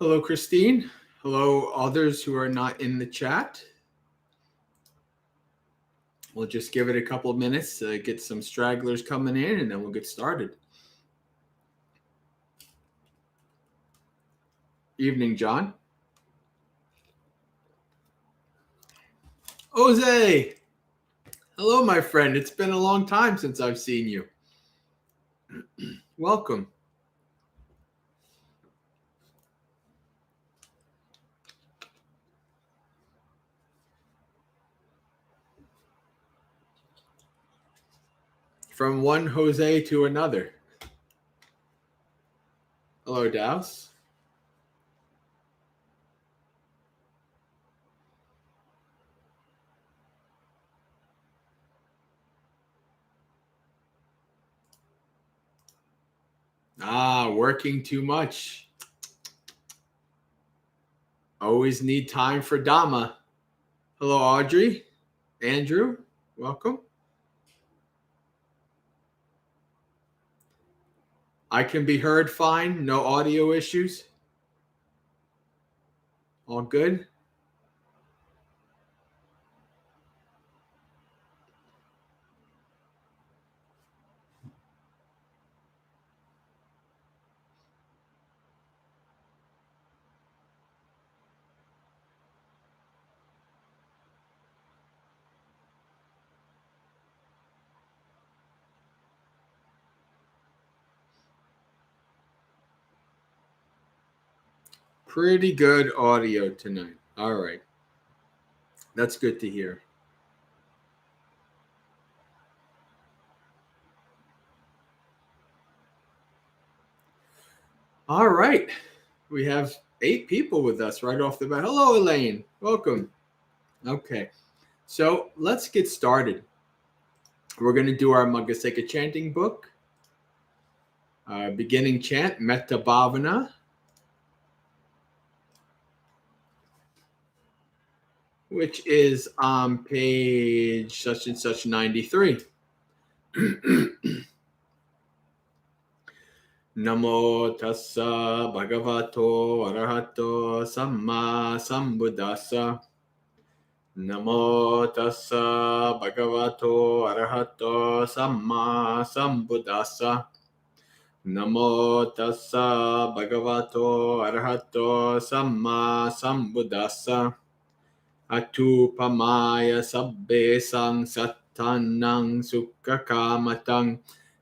Hello, Christine. Hello, others who are not in the chat. We'll just give it a couple of minutes to get some stragglers coming in, and then we'll get started. Evening, John. Jose. Hello, my friend. It's been a long time since I've seen you. Welcome. From one Jose to another. Hello, Douse. Working too much. Always need time for Dhamma. Hello, Audrey. Andrew, welcome. I can be heard fine. No audio issues. All good. Pretty good audio tonight. All right. That's good to hear. All right. We have 8 people with us right off the bat. Hello, Elaine. Welcome. Okay. So let's get started. We're going to do our Maggaseka chanting book. Beginning chant, Metta Bhavana. Which is on page such and such 93. Namo tassa bhagavato arahato samma sambuddhassa. Namo tassa bhagavato arahato samma sambuddhassa. Namo tassa bhagavato arahato samma sambuddhassa. Atupamaya sabbe sang sattanang sukha kamatang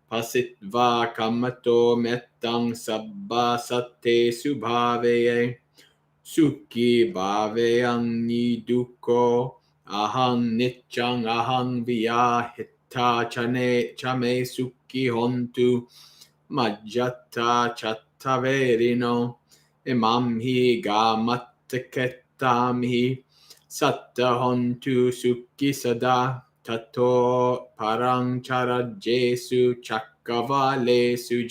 pasitva kamato mettang sabba satte subhaveye sukhi bhaveyang nidukko ahang nityang ahang viyahita chame sukhi hontu majjata chattaverino imam hi gamattaketam hi Satta hontu sukhi sada tato parang charajesu chakkavalesu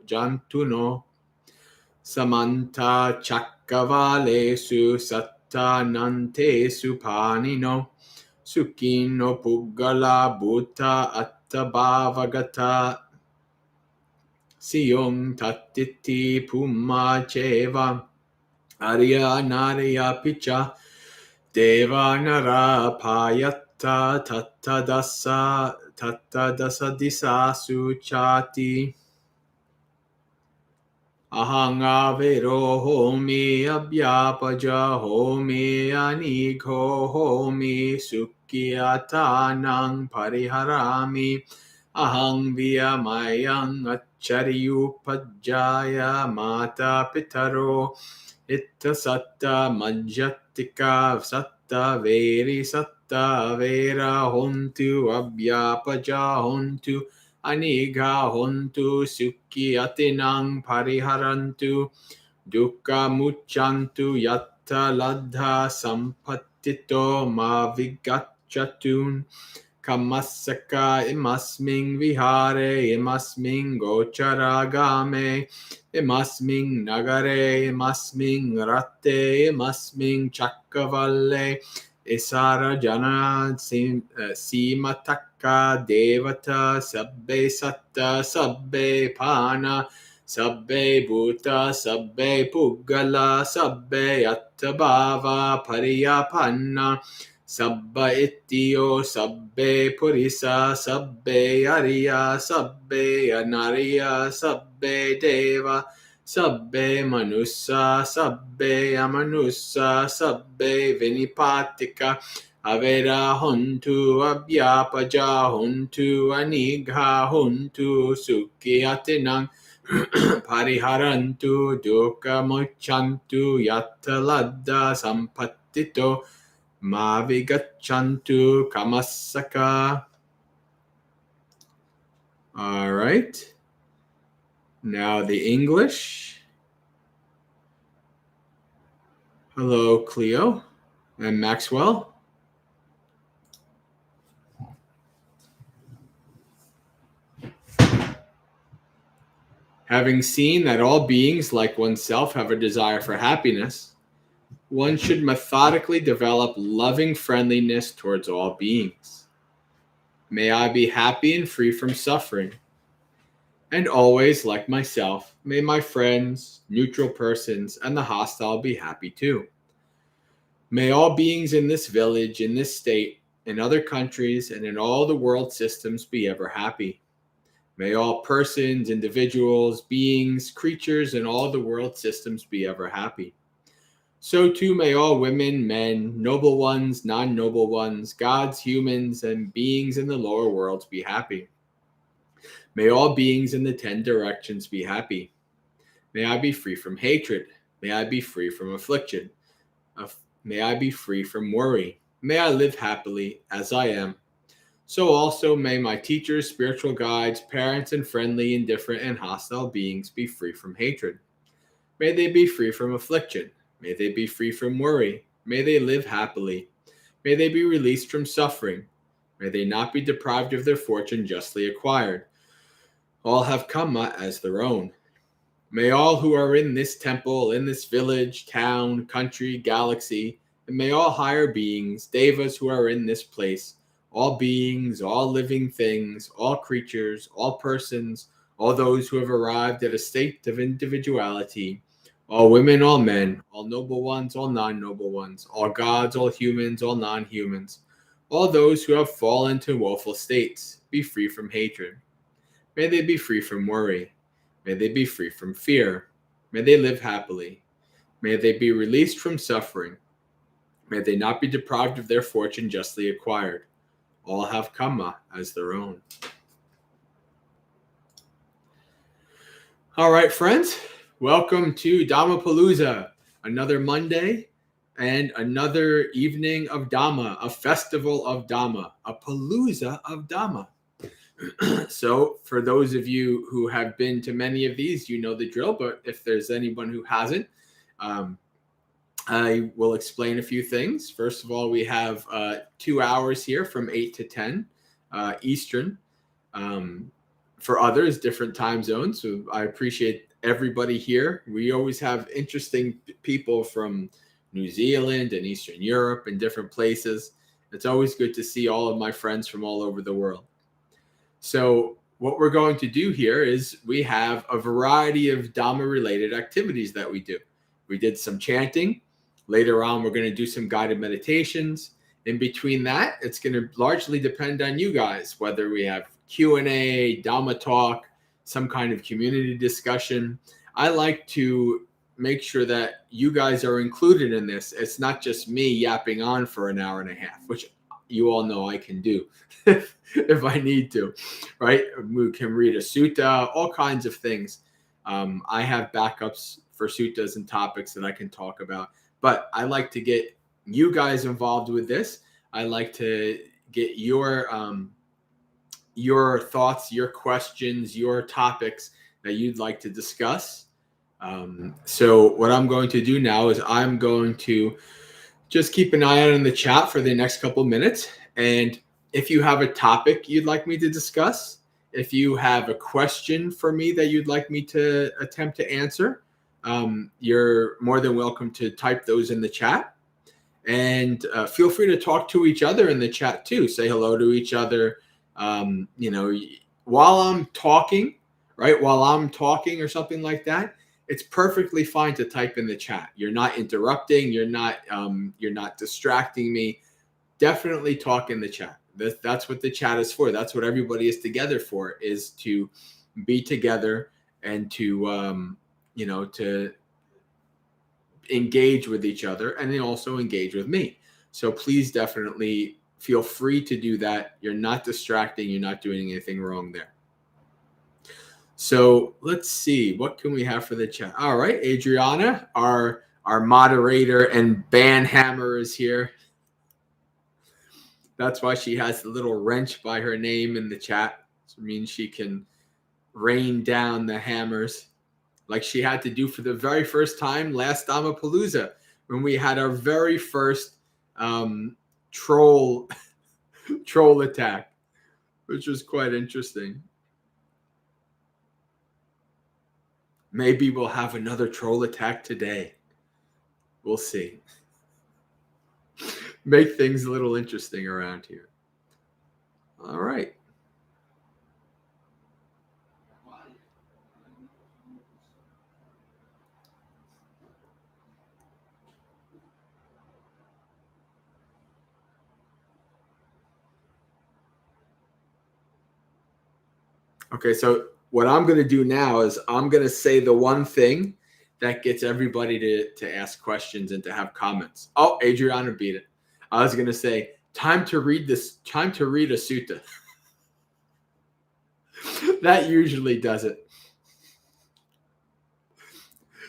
jantuno samanta chakkavalesu sattanantesu panino sukhino puggala bhuta attabhavagata siyong tattiti pumma cheva arya narya picha Devanara payata tattadasa disasu chati ahangavero homi abhyapaja homi anigho homi sukhiyatanang pariharami ahang viyamayang achariyupajjaya mata pitaro itta satta majjatika satta veri satta vera hontu abhyapaja hontu anigha hontu sukhi atinang pariharantu dukkha mucchantu yatta ladha sampattito ma vigachatun Kamasaka imasming vihare imasming gocharagame imasming nagare imasming ratte imasming chakkavalle isara jana simataka devata sabbe satta sabbe pana Sabbe bhuta, sabbe puggala, sabbe attabhava pariyapanna, sabba ittiyo, sabbe purisa, sabbe ariya, sabbe anariya, sabbe deva, sabbe manussa, sabbe amanussa, sabbe vinipatika, avera hontu, abhyapaja hontu, anigha hontu, sukhiyatinang, Pariharantu dukkha mochantu yattaladda sampattito mavigachantu kamassaka. All right. Now the English. Hello, Cleo and Maxwell. Having seen that all beings, like oneself, have a desire for happiness, one should methodically develop loving friendliness towards all beings. May I be happy and free from suffering. And always, like myself, may my friends, neutral persons, and the hostile be happy too. May all beings in this village, in this state, in other countries, and in all the world systems be ever happy. May all persons, individuals, beings, creatures, and all the world systems be ever happy. So too may all women, men, noble ones, non-noble ones, gods, humans, and beings in the lower worlds be happy. May all beings in the 10 directions be happy. May I be free from hatred. May I be free from affliction. May I be free from worry. May I live happily as I am. So also may my teachers, spiritual guides, parents, and friendly, indifferent, and hostile beings be free from hatred. May they be free from affliction. May they be free from worry. May they live happily. May they be released from suffering. May they not be deprived of their fortune justly acquired. All have Kamma as their own. May all who are in this temple, in this village, town, country, galaxy, and may all higher beings, devas who are in this place, all beings, all living things, all creatures, all persons, all those who have arrived at a state of individuality, all women, all men, all noble ones, all non-noble ones, all gods, all humans, all non-humans, all those who have fallen to woeful states, be free from hatred. May they be free from worry. May they be free from fear. May they live happily. May they be released from suffering. May they not be deprived of their fortune justly acquired. All have Kamma as their own. All right, friends. Welcome to Dhammapalooza, another Monday and another evening of Dhamma, a festival of Dhamma, a palooza of Dhamma. So for those of you who have been to many of these, you know the drill, but if there's anyone who hasn't, I will explain a few things. First of all, we have 2 hours here from 8 to 10 Eastern. For others, different time zones. So I appreciate everybody here. We always have interesting people from New Zealand and Eastern Europe and different places. It's always good to see all of my friends from all over the world. So what we're going to do here is we have a variety of Dhamma-related activities that we do. We did some chanting. Later on, we're going to do some guided meditations. In between that, it's going to largely depend on you guys, whether we have Q&A, Dhamma talk, some kind of community discussion. I like to make sure that you guys are included in this. It's not just me yapping on for an hour and a half, which you all know I can do if I need to, right? We can read a sutta, all kinds of things. I have backups for suttas and topics that I can talk about, but I like to get you guys involved with this. I like to get your thoughts, your questions, your topics that you'd like to discuss. So what I'm going to do now is I'm going to just keep an eye out in the chat for the next couple of minutes. And if you have a topic you'd like me to discuss, if you have a question for me that you'd like me to attempt to answer, you're more than welcome to type those in the chat. And feel free to talk to each other in the chat too. Say hello to each other. While I'm talking, right? While I'm talking or something like that, it's perfectly fine to type in the chat. You're not interrupting. You're not distracting me. Definitely talk in the chat. That's what the chat is for. That's what everybody is together for, is to be together and to, to engage with each other and then also engage with me. So please definitely feel free to do that. You're not distracting. You're not doing anything wrong there. So let's see. What can we have for the chat? All right. Adriana, our moderator and band hammer, is here. That's why she has the little wrench by her name in the chat. It means she can rain down the hammers like she had to do for the very first time last Dhammapalooza, when we had our very first troll attack, which was quite interesting. Maybe we'll have another troll attack today. We'll see. Make things a little interesting around here. All right. Okay, so what I'm going to do now is I'm going to say the one thing that gets everybody to ask questions and to have comments. Oh, Adriana beat it. I was going to say, time to read a sutta. That usually does it.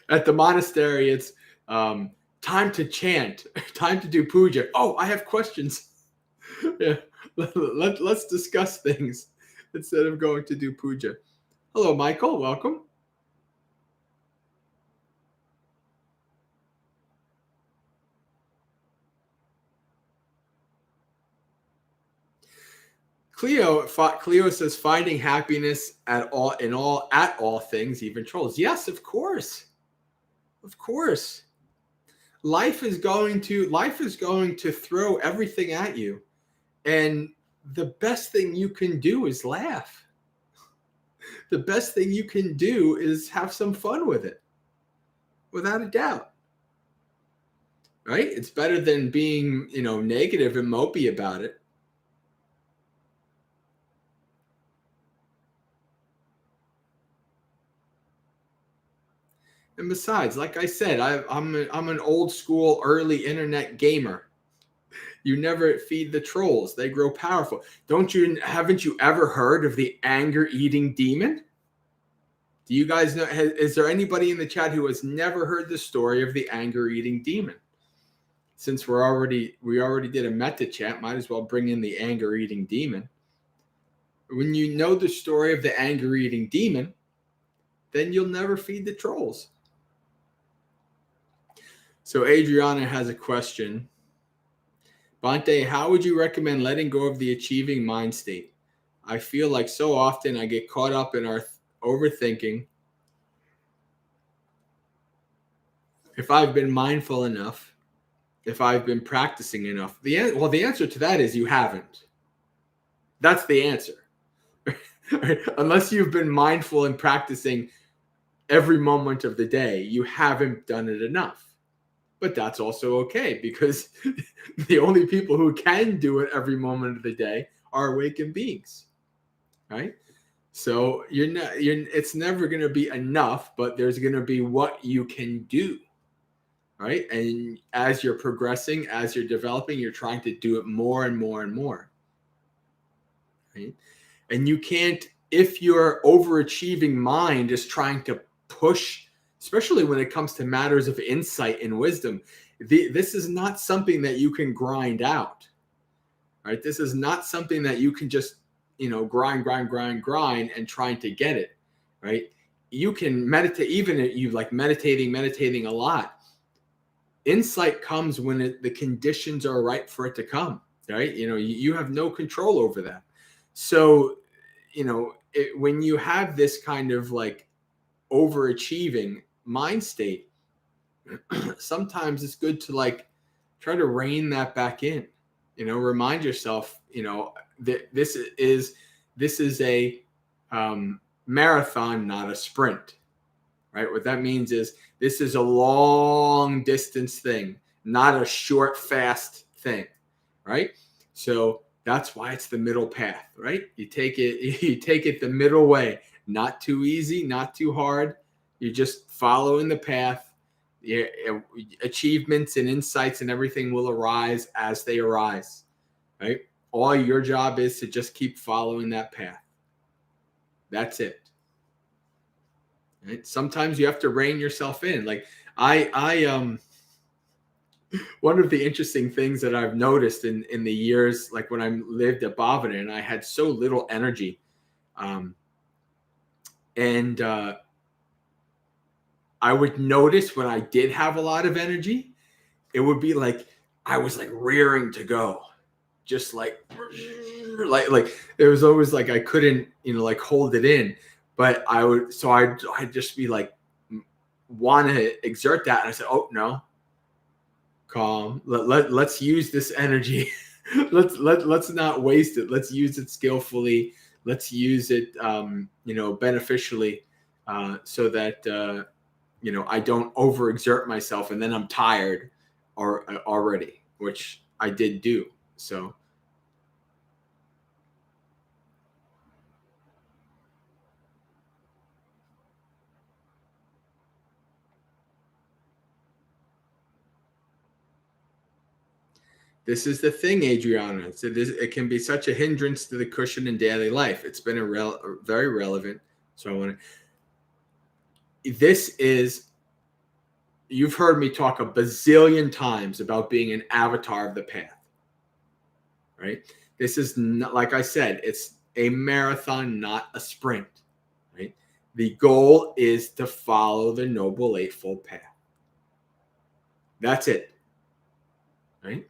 At the monastery, it's time to chant, time to do puja. Oh, I have questions. Yeah, let's discuss things instead of going to do puja. Hello, Michael. Welcome. Cleo says finding happiness at all things, even trolls. Yes, of course. Of course. Life is going to throw everything at you. And the best thing you can do is laugh. The best thing you can do is have some fun with it. Without a doubt. Right? It's better than being, negative and mopey about it. And besides, like I said, I'm an old school early internet gamer. You never feed the trolls. They grow powerful. Haven't you ever heard of the anger eating demon? Do you guys know? Is there anybody in the chat who has never heard the story of the anger eating demon? Since we already did a meta chat, might as well bring in the anger eating demon. When you know the story of the anger eating demon, then you'll never feed the trolls. So Adriana has a question. Bhante, how would you recommend letting go of the achieving mind state? I feel like so often I get caught up in our overthinking. If I've been mindful enough, if I've been practicing enough, the answer to that is you haven't. That's the answer. Unless you've been mindful and practicing every moment of the day, you haven't done it enough. But that's also okay, because the only people who can do it every moment of the day are awakened beings, right? So it's never going to be enough, but there's going to be what you can do, right? And as you're progressing, as you're developing, you're trying to do it more and more and more, right? And you can't, if your overachieving mind is trying to push, especially when it comes to matters of insight and wisdom, this is not something that you can grind out, right? This is not something that you can just, grind and trying to get it, right? You can meditate, even if you like meditating a lot. Insight comes when the conditions are right for it to come, right? You have no control over that. So, when you have this kind of like overachieving mind state, sometimes it's good to like try to rein that back in. Remind yourself, that this is a marathon, not a sprint, right? What that means is this is a long distance thing, not a short, fast thing, right? So that's why it's the middle path, right? You take it the middle way, not too easy, not too hard. You're just following the path. Yeah, achievements and insights and everything will arise as they arise, right? All your job is to just keep following that path. That's it. Right? Sometimes you have to rein yourself in. Like one of the interesting things that I've noticed in the years, like when I lived at Bhavana and I had so little energy, and I would notice when I did have a lot of energy, it would be like I was like rearing to go, just like it was always like I couldn't, like hold it in, but I'd just be like want to exert that, and I said, oh no, calm, let's use this energy. let's not waste it. Let's use it skillfully. Let's use it beneficially, so that I don't overexert myself and then I'm tired already, which I did do. So this is the thing, Adriana. It can be such a hindrance to the cushion in daily life. It's been very relevant. So I want to. You've heard me talk a bazillion times about being an avatar of the path, right? This is not, like I said, it's a marathon, not a sprint, right? The goal is to follow the Noble Eightfold Path. That's it, right?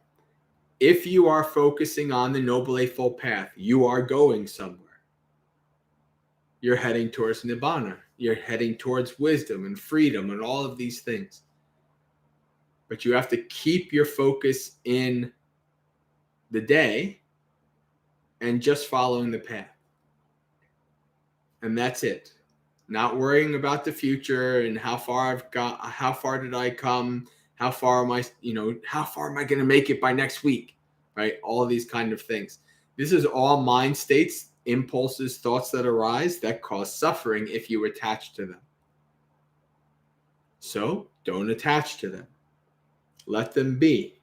If you are focusing on the Noble Eightfold Path, you are going somewhere. You're heading towards Nibbana. You're heading towards wisdom and freedom and all of these things. But you have to keep your focus in the day and just following the path. And that's it. Not worrying about the future and how far did I come? How far am I going to make it by next week? Right? All of these kind of things. This is all mind states, impulses, thoughts that arise that cause suffering if you attach to them. So don't attach to them. Let them be.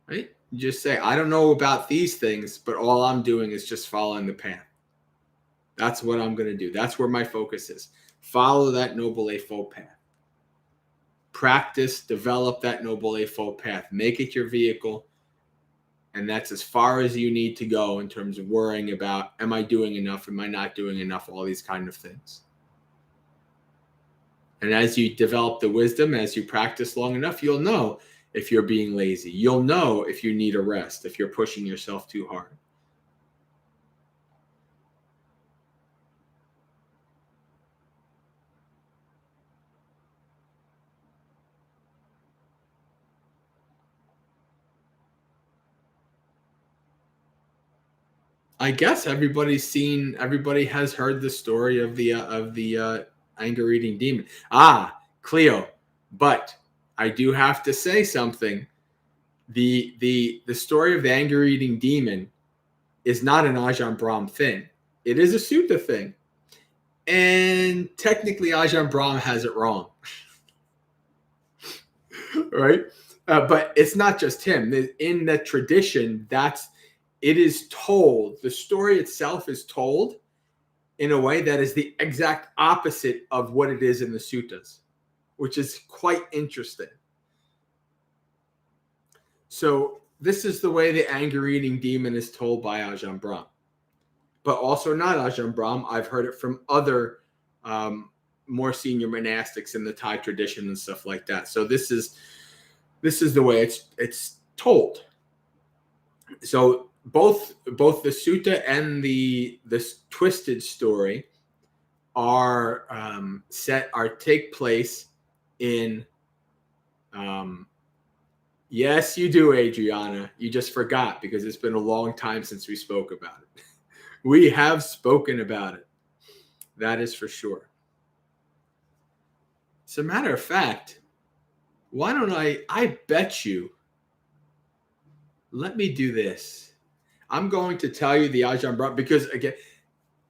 Right? You just say, I don't know about these things, but all I'm doing is just following the path. That's what I'm going to do. That's where my focus is. Follow that Noble Eightfold Path. Practice, develop that Noble Eightfold Path. Make it your vehicle. And that's as far as you need to go in terms of worrying about, am I doing enough? Am I not doing enough? All these kind of things. And as you develop the wisdom, as you practice long enough, you'll know if you're being lazy. You'll know if you need a rest, if you're pushing yourself too hard. I guess everybody has heard the story of the anger eating demon. Cleo, but I do have to say something. The story of the anger eating demon is not an Ajahn Brahm thing. It is a sutta thing, and technically Ajahn Brahm has it wrong, right? But it's not just him. In the tradition, it is told, the story itself is told in a way that is the exact opposite of what it is in the suttas, which is quite interesting. So this is the way the anger-eating demon is told by Ajahn Brahm, but also not Ajahn Brahm. I've heard it from other more senior monastics in the Thai tradition and stuff like that. So this is the way it's told. So both the sutta and this twisted story take place in yes, you do, Adriana. You just forgot because it's been a long time since we spoke about it. We have spoken about it. That is for sure. As a matter of fact, why don't I bet you, let me do this. I'm going to tell you the Ajahn Brahm, because again,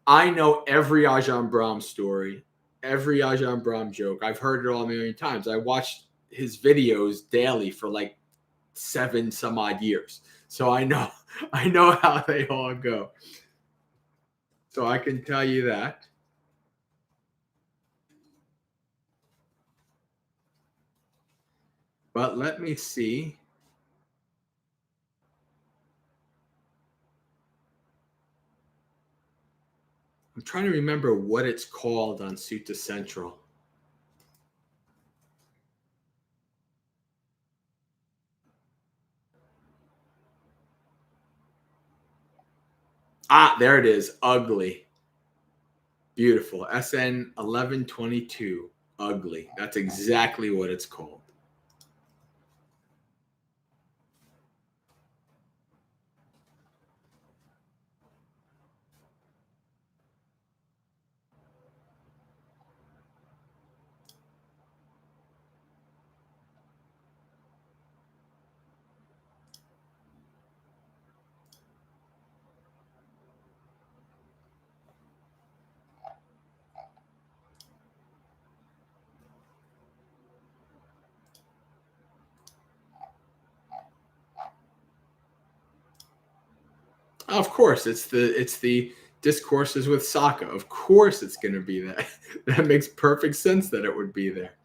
I know every Ajahn Brahm story, every Ajahn Brahm joke. I've heard it all a million times. I watched his videos daily for like 7 some odd years. So I know how they all go. So I can tell you that. But let me see. I'm trying to remember what it's called on Sutta Central. Ah, there it is. Ugly. Beautiful. SN 1122. Ugly. That's exactly what it's called. Of course, it's the discourses with Sokka. Of course, it's going to be that. That makes perfect sense that it would be there.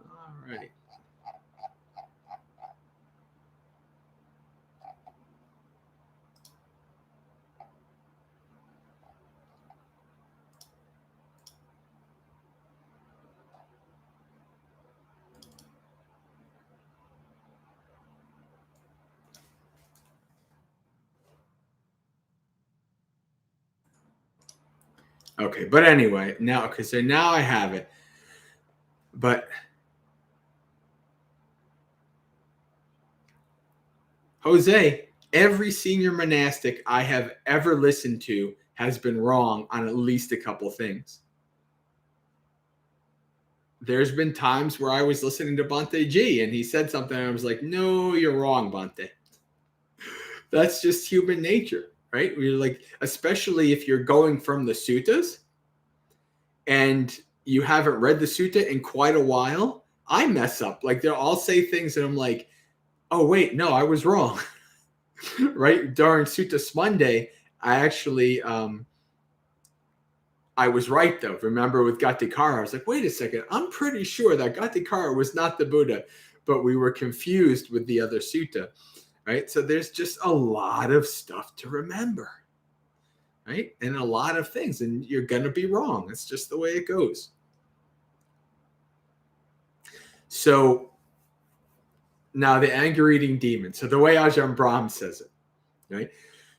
All right. Okay, but anyway, now okay, so now I have it. But Jose, every senior monastic I have ever listened to has been wrong on at least a couple things. There's been times where I was listening to Bhante G and he said something and I was like, no, you're wrong, Bhante. That's just human nature, right? We're like, especially if you're going from the suttas and you haven't read the sutta in quite a while, I mess up. Like I'll say things and I'm like, oh wait, no, I was wrong. Right? During Sutta Monday, I actually I was right though. Remember with Gatikara, I was like, wait a second, I'm pretty sure that Gatikara was not the Buddha, but we were confused with the other sutta. Right? So there's just a lot of stuff to remember. Right? And a lot of things. And you're gonna be wrong. It's just the way it goes. So now the anger-eating demon. So the way Ajahn Brahm says it, right?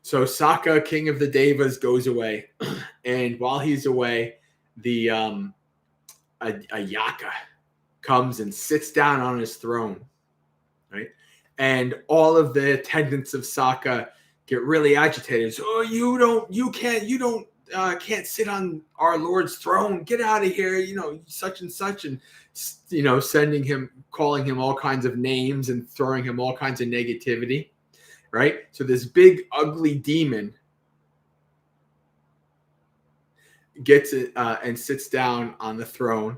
So Sokka, king of the Devas, goes away, and while he's away, the a yaka comes and sits down on his throne, right? And all of the attendants of Sokka get really agitated. So, you can't sit on our Lord's throne. Get out of here, such and such, and sending him, calling him all kinds of names and throwing him all kinds of negativity. Right? So this big, ugly demon gets it and sits down on the throne.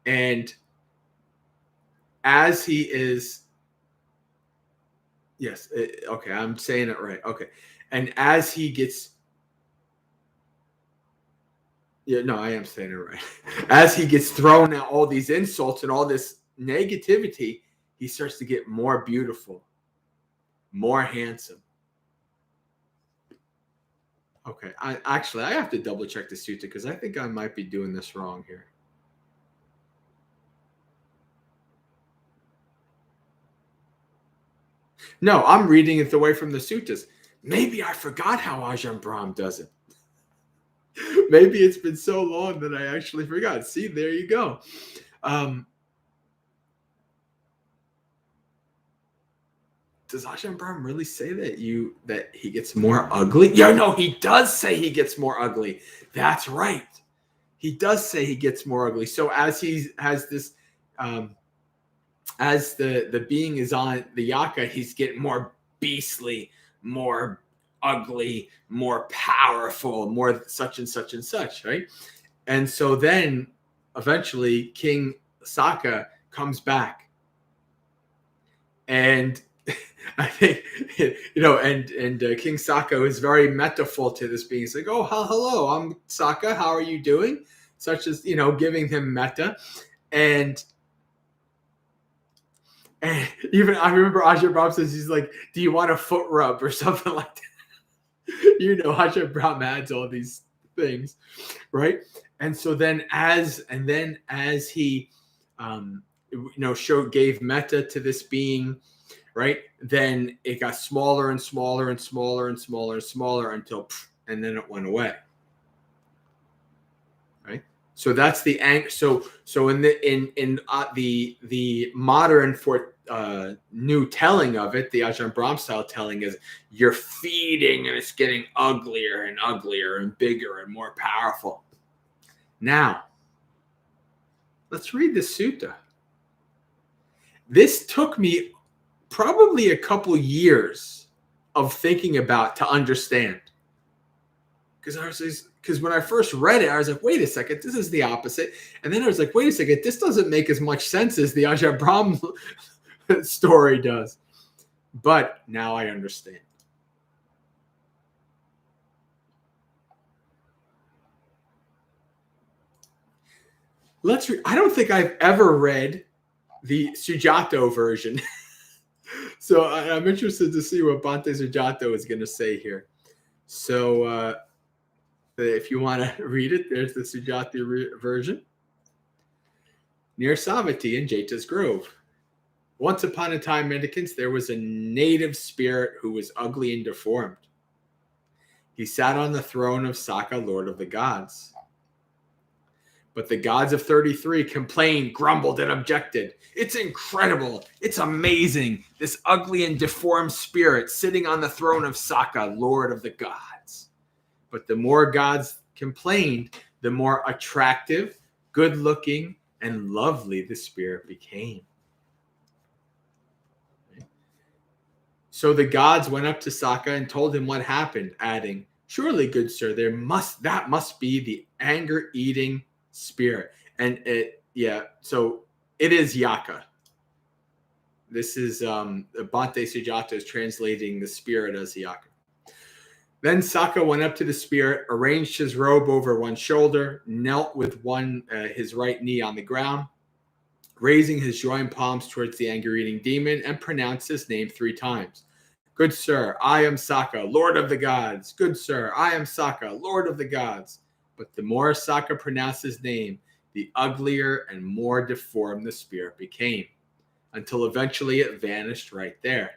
And as he is, okay, I'm saying it right. Okay. And as he gets, I am saying it right. As he gets thrown at all these insults and all this negativity, he starts to get more beautiful, more handsome. Okay, I have to double check the sutta because I think I might be doing this wrong here. No, I'm reading it away from the suttas. Maybe I forgot how Ajahn Brahm does it. Maybe it's been so long that I actually forgot. See, there you go. Does Ajahn Brahm really say that he gets more ugly? Yeah, no, he does say he gets more ugly. That's right. he does say he gets more ugly. So as he has this, as the being is on the yaka, he's getting more beastly, more ugly, more powerful, more such and such and such, right? And so then eventually King Sokka comes back. And I think, and King Sokka is very metaful to this being. He's like, oh, hello, I'm Sokka. How are you doing? Such as, giving him metta. And even I remember Ajahn Brahm says, he's like, do you want a foot rub or something like that? Ajahn Brahm adds all these things, right? And so then as he, gave metta to this being, right? Then it got smaller and smaller and smaller and smaller and smaller until, and then it went away. Right. So that's the so in the modern new telling of it, the Ajahn Brahm style telling is you're feeding and it's getting uglier and uglier and bigger and more powerful. Now, let's read the sutta. This took me probably a couple years of thinking about to understand. Because when I first read it, I was like, wait a second, this is the opposite. And then I was like, wait a second, this doesn't make as much sense as the Ajahn Brahm story does. But now I understand. I don't think I've ever read the Sujato version. So I'm interested to see what Bhante Sujato is going to say here. So if you want to read it, there's the Sujato version. Near Savatthi in Jeta's Grove. Once upon a time, mendicants, there was a native spirit who was ugly and deformed. He sat on the throne of Sakka, Lord of the Gods. But the gods of 33 complained, grumbled, and objected. It's incredible. It's amazing. This ugly and deformed spirit sitting on the throne of Sakka, Lord of the Gods. But the more gods complained, the more attractive, good-looking, and lovely the spirit became. So the gods went up to Sakka and told him what happened, adding, surely, good sir, that must be the anger-eating spirit. And so it is yaka. This is Bhante Sujato is translating the spirit as yaka. Then Sakka went up to the spirit, arranged his robe over one shoulder, knelt with his right knee on the ground, raising his joined palms towards the anger-eating demon, and pronounced his name 3 times. Good sir, I am Sakka, Lord of the Gods. Good sir, I am Sakka, Lord of the Gods. But the more Sakka pronounced his name, the uglier and more deformed the spirit became, until eventually it vanished right there.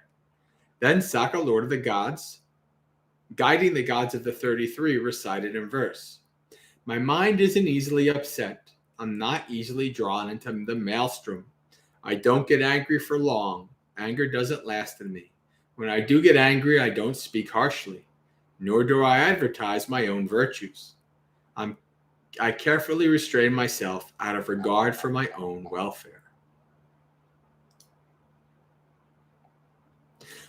Then Sakka, Lord of the Gods, guiding the gods of the 33, recited in verse. My mind isn't easily upset. I'm not easily drawn into the maelstrom. I don't get angry for long. Anger doesn't last in me. When I do get angry, I don't speak harshly, nor do I advertise my own virtues. I carefully restrain myself out of regard for my own welfare.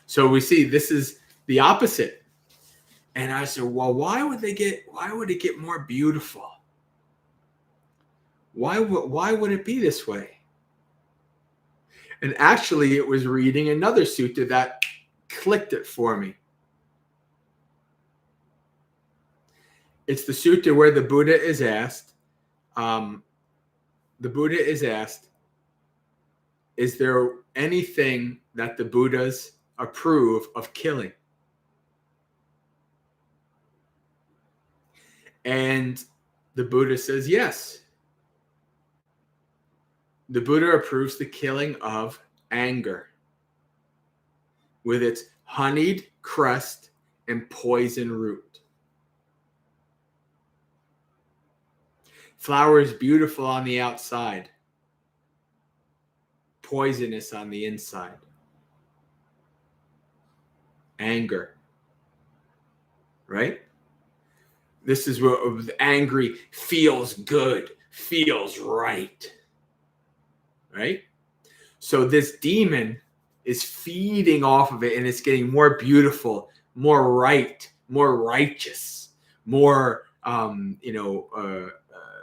So we see this is the opposite. And I said, well, why would it get more beautiful? Why would it be this way? And actually, it was reading another sutta that clicked it for me. It's the sutta where the Buddha is asked, is there anything that the Buddhas approve of killing? And the Buddha says yes. The Buddha approves the killing of anger with its honeyed crest and poison root. Flower is beautiful on the outside, poisonous on the inside. Anger, right? This is what angry feels good, feels right. Right? So this demon is feeding off of it, and it's getting more beautiful, more right, more righteous, more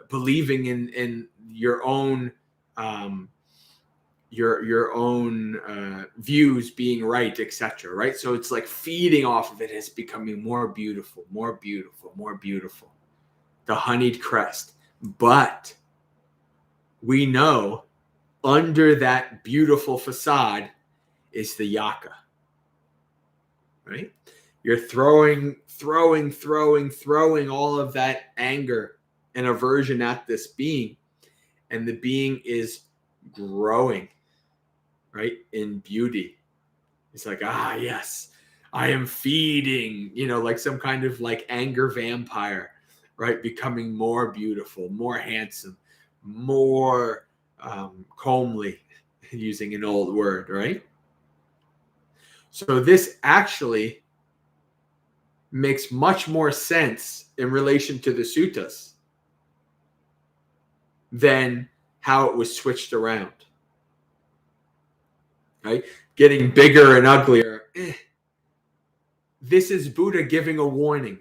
believing in your own your own views being right, etc. Right? So it's like feeding off of it. It's becoming more beautiful, more beautiful, more beautiful. The honeyed crest. But we know under that beautiful facade is the yaka. Right? You're throwing all of that anger and aversion at this being, and the being is growing, right, in beauty. It's like, yes, I am feeding, like some kind of like anger vampire, right, becoming more beautiful, more handsome, more comely, using an old word, right? So this actually makes much more sense in relation to the suttas than how it was switched around. Right? Getting bigger and uglier. This is Buddha giving a warning.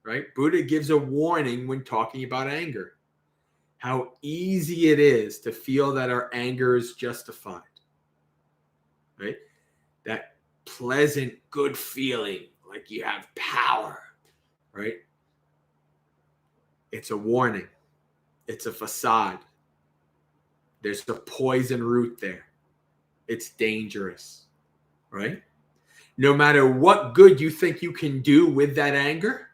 Right? Buddha gives a warning when talking about anger. How easy it is to feel that our anger is justified. Right? That pleasant, good feeling like you have power. Right? It's a warning. It's a facade. There's a poison root there. It's dangerous, right? No matter what good you think you can do with that anger,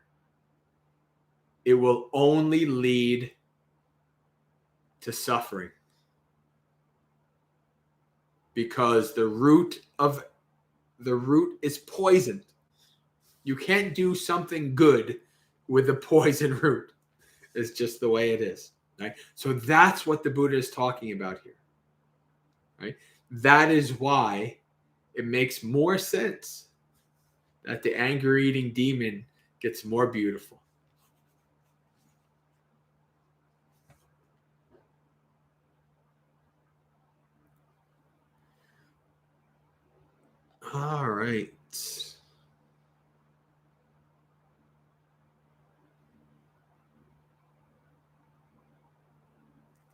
it will only lead to suffering. Because the root is poisoned. You can't do something good with a poison root. It's just the way it is. Right? So that's what the Buddha is talking about here. Right? That is why it makes more sense that the anger-eating demon gets more beautiful. All right.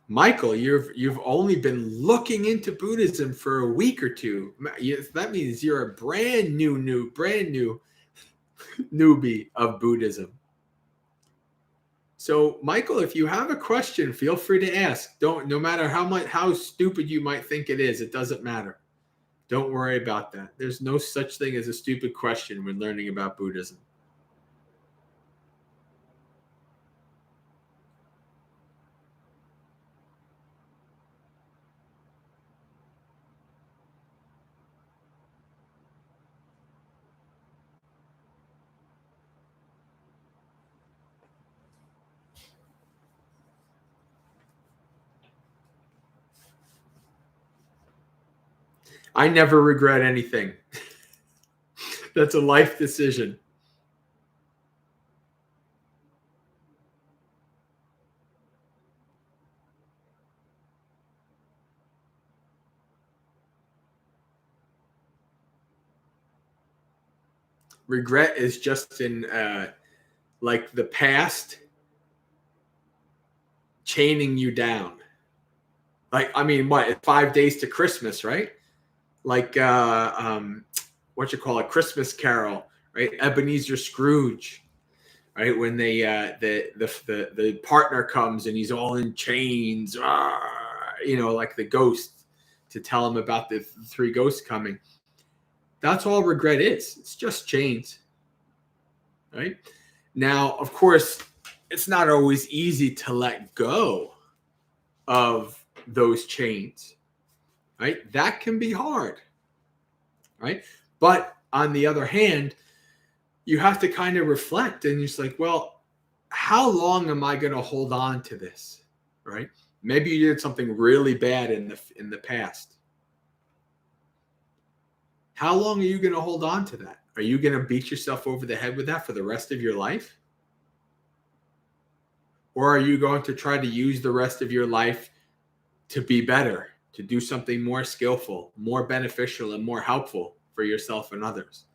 Michael, you've only been looking into Buddhism for a week or two. That means you're a brand new newbie of Buddhism. So, Michael, if you have a question, feel free to ask. No matter how stupid you might think it is, it doesn't matter. Don't worry about that. There's no such thing as a stupid question when learning about Buddhism. I never regret anything. That's a life decision. Regret is just in like the past chaining you down. Like, I mean, what, 5 days to Christmas, right? Like what you call a Christmas Carol, right? Ebenezer Scrooge, right? When they the partner comes and he's all in chains, like the ghost, to tell him about the 3 ghosts coming. That's all regret is. It's just chains, right? Now, of course, it's not always easy to let go of those chains, right? That can be hard, right? But on the other hand, you have to kind of reflect, and you're just like, well, how long am I going to hold on to this, right? Maybe you did something really bad in the past. How long are you going to hold on to that? Are you going to beat yourself over the head with that for the rest of your life? Or are you going to try to use the rest of your life to be better, to do something more skillful, more beneficial, and more helpful for yourself and others?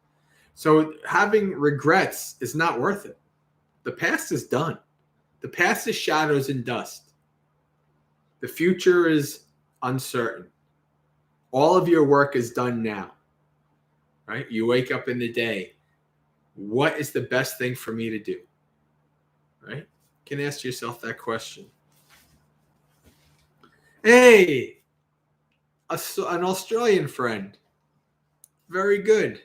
So having regrets is not worth it. The past is done. The past is shadows and dust. The future is uncertain. All of your work is done now, right? You wake up in the day. What is the best thing for me to do? Right? You can ask yourself that question. Hey, an Australian friend. Very good.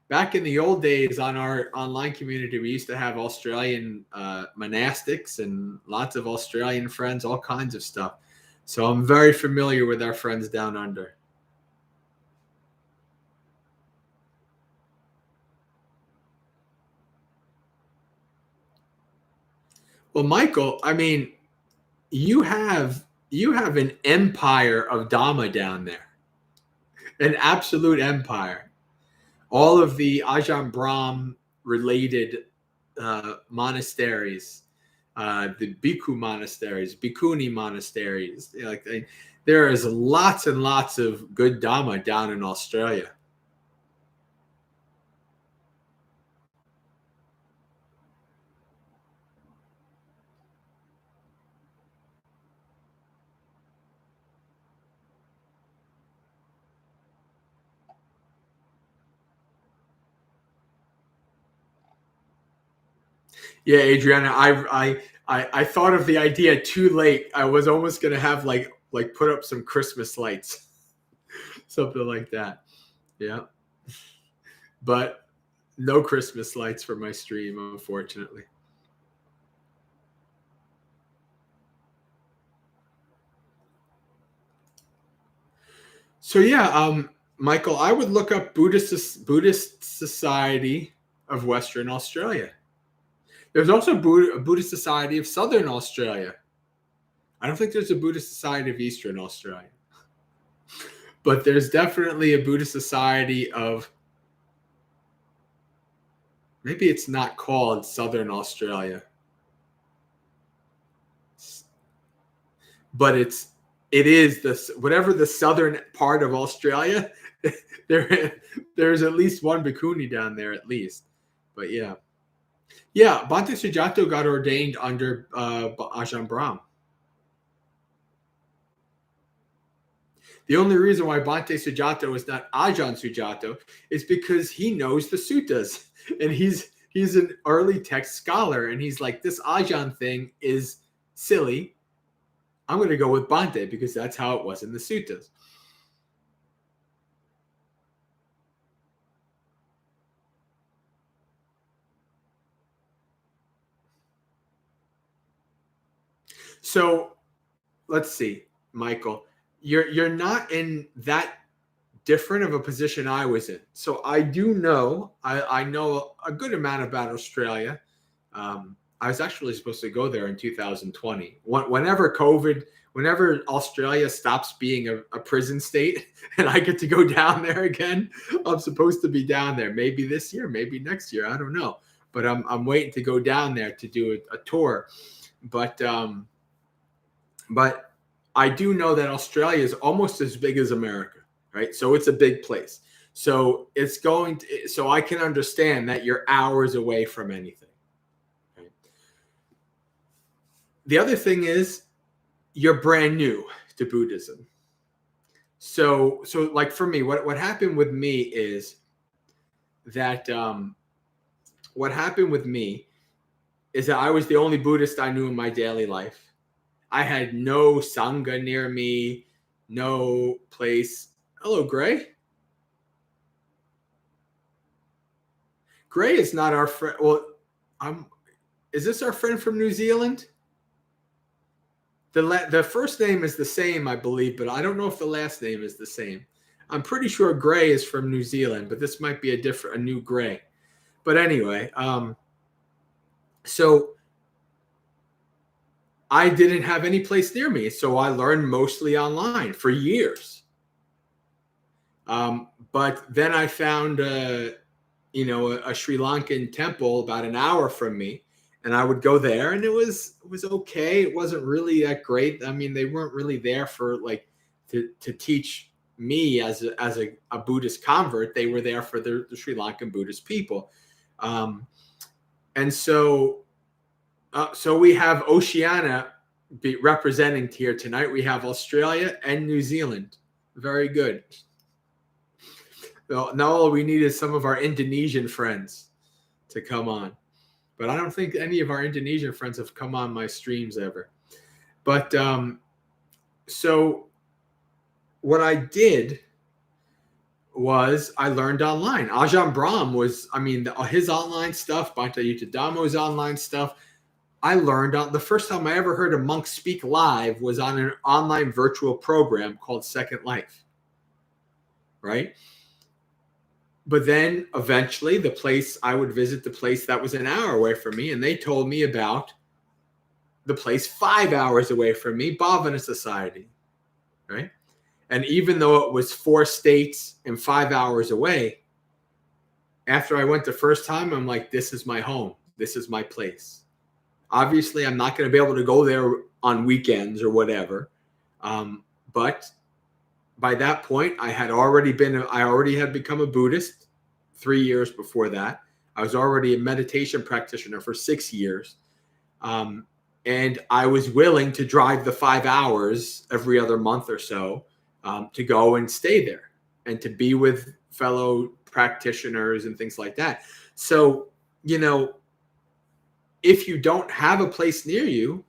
Back in the old days on our online community, we used to have Australian monastics and lots of Australian friends, all kinds of stuff. So I'm very familiar with our friends down under. Well, Michael, I mean, you have an empire of Dhamma down there, an absolute empire. All of the Ajahn Brahm related monasteries, the Bhikkhu monasteries, Bikuni monasteries, there is lots and lots of good Dhamma down in Australia. Yeah, Adriana, I thought of the idea too late. I was almost gonna have like put up some Christmas lights, something like that. Yeah, but no Christmas lights for my stream, unfortunately. So yeah, Michael, I would look up Buddhist Society of Western Australia. There's also a Buddhist Society of Southern Australia. I don't think there's a Buddhist Society of Eastern Australia, but there's definitely a Buddhist Society of, maybe it's not called Southern Australia, but it is this, whatever the southern part of Australia. There's at least one Bikuni down there, at least. But yeah, Bhante Sujato got ordained under Ajahn Brahm. The only reason why Bhante Sujato is not Ajahn Sujato is because he knows the suttas, and he's an early text scholar, and he's like, this Ajahn thing is silly. I'm going to go with Bhante because that's how it was in the suttas. So let's see, Michael, you're not in that different of a position I was in. So I do know, I know a good amount about Australia. I was actually supposed to go there in 2020. Whenever Australia stops being a prison state and I get to go down there again, I'm supposed to be down there. Maybe this year, maybe next year. I don't know. But I'm waiting to go down there to do a tour. But I do know that Australia is almost as big as America, right? So it's a big place. So so I can understand that you're hours away from anything. Right? The other thing is you're brand new to Buddhism. So like for me, what happened with me is that what happened with me is that I was the only Buddhist I knew in my daily life. I had no Sangha near me, no place. Hello, Gray. Gray is not our friend. Well, is this our friend from New Zealand? The first name is the same, I believe, but I don't know if the last name is the same. I'm pretty sure Gray is from New Zealand, but this might be a new Gray. But anyway, so I didn't have any place near me, so I learned mostly online for years. But then I found a Sri Lankan temple about an hour from me, and I would go there, and it was okay. It wasn't really that great. I mean, they weren't really there for like to teach me as a Buddhist convert. They were there for the Sri Lankan Buddhist people, and so we have Oceania representing here tonight. We have Australia and New Zealand. Very good. Well, now all we need is some of our Indonesian friends to come on. But I don't think any of our Indonesian friends have come on my streams ever. But so what I did was I learned online. Ajahn Brahm was, I mean, his online stuff, Bhante Yutta Dhammo's online stuff. I learned on the first time I ever heard a monk speak live was on an online virtual program called Second Life. Right? But then eventually the place I would visit, the place that was an hour away from me, and they told me about the place 5 hours away from me, Bhavana Society, right? And even though it was 4 states and 5 hours away, after I went the first time, I'm like, this is my home. This is my place. Obviously, I'm not going to be able to go there on weekends or whatever. But by that point, I already had become a Buddhist 3 years before that. I was already a meditation practitioner for 6 years. And I was willing to drive the 5 hours every other month or so to go and stay there and to be with fellow practitioners and things like that. So, if you don't have a place near you,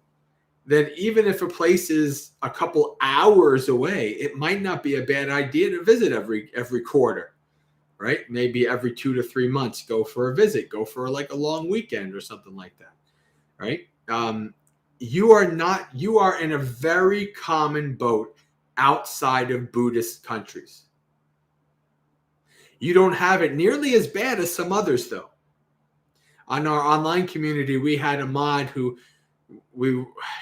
then even if a place is a couple hours away, it might not be a bad idea to visit every quarter, right? Maybe every 2 to 3 months, go for a visit, go for like a long weekend or something like that, right? You are in a very common boat outside of Buddhist countries. You don't have it nearly as bad as some others, though. On our online community, we had a mod who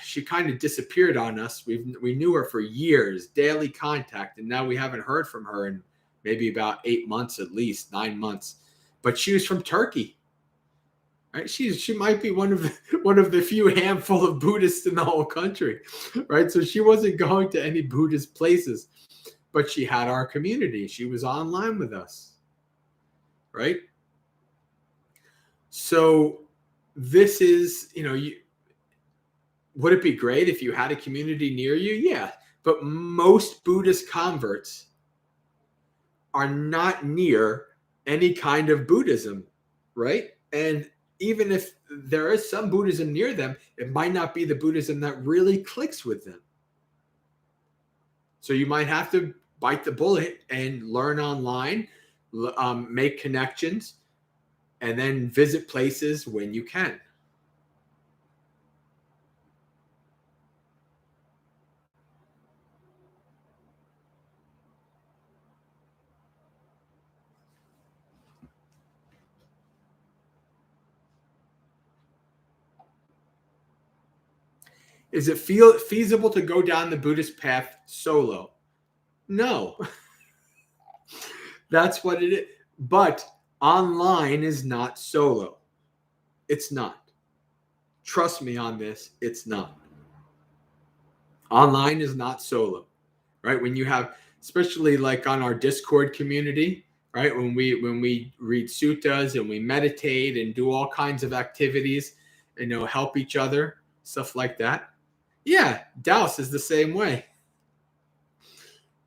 she kind of disappeared on us. We knew her for years, daily contact, and now we haven't heard from her in maybe about 8 months, at least 9 months. But she was from Turkey, right? She might be one of the few handful of Buddhists in the whole country, right? So she wasn't going to any Buddhist places, but she had our community. She was online with us, right? So this is, would it be great if you had a community near you? Yeah. But most Buddhist converts are not near any kind of Buddhism, right? And even if there is some Buddhism near them, it might not be the Buddhism that really clicks with them. So you might have to bite the bullet and learn online, make connections, and then visit places when you can. Is it feasible to go down the Buddhist path solo? No. That's what it is. But online is not solo. It's not. Trust me on this. It's not. Online is not solo, right? When you have, especially like on our Discord community, right? When we read suttas and we meditate and do all kinds of activities, help each other, stuff like that. Yeah, Douse is the same way.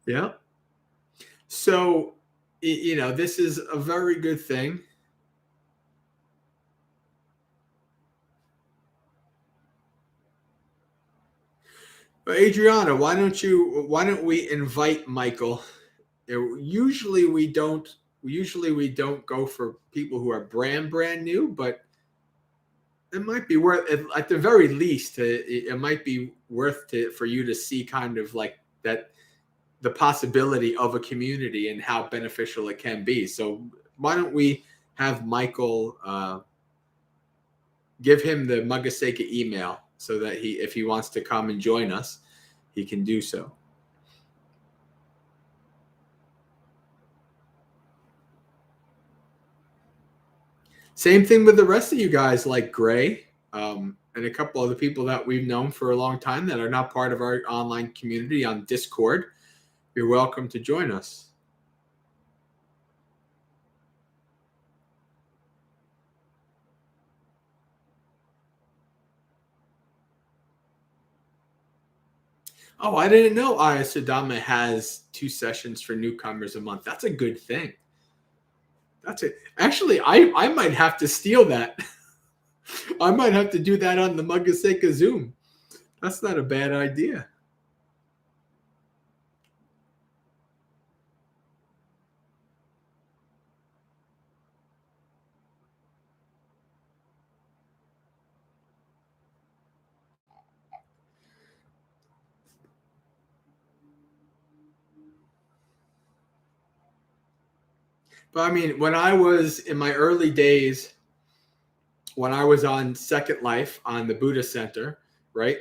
Yeah. So, this is a very good thing. But Adriana, why don't we invite Michael? Usually we don't go for people who are brand new, but it might be worth, at the very least, it might be worth for you to see kind of like that, the possibility of a community and how beneficial it can be. So why don't we have Michael, give him the Magaseka email so that if he wants to come and join us, he can do so. Same thing with the rest of you guys, like Gray. and a couple of the people that we've known for a long time that are not part of our online community on Discord. You're welcome to join us. Oh, I didn't know Dhamma has 2 sessions for newcomers a month. That's a good thing. That's it. Actually, I might have to steal that. I might have to do that on the Magaseka Zoom. That's not a bad idea. But I mean, when I was in my early days, when I was on Second Life on the Buddha Center, right?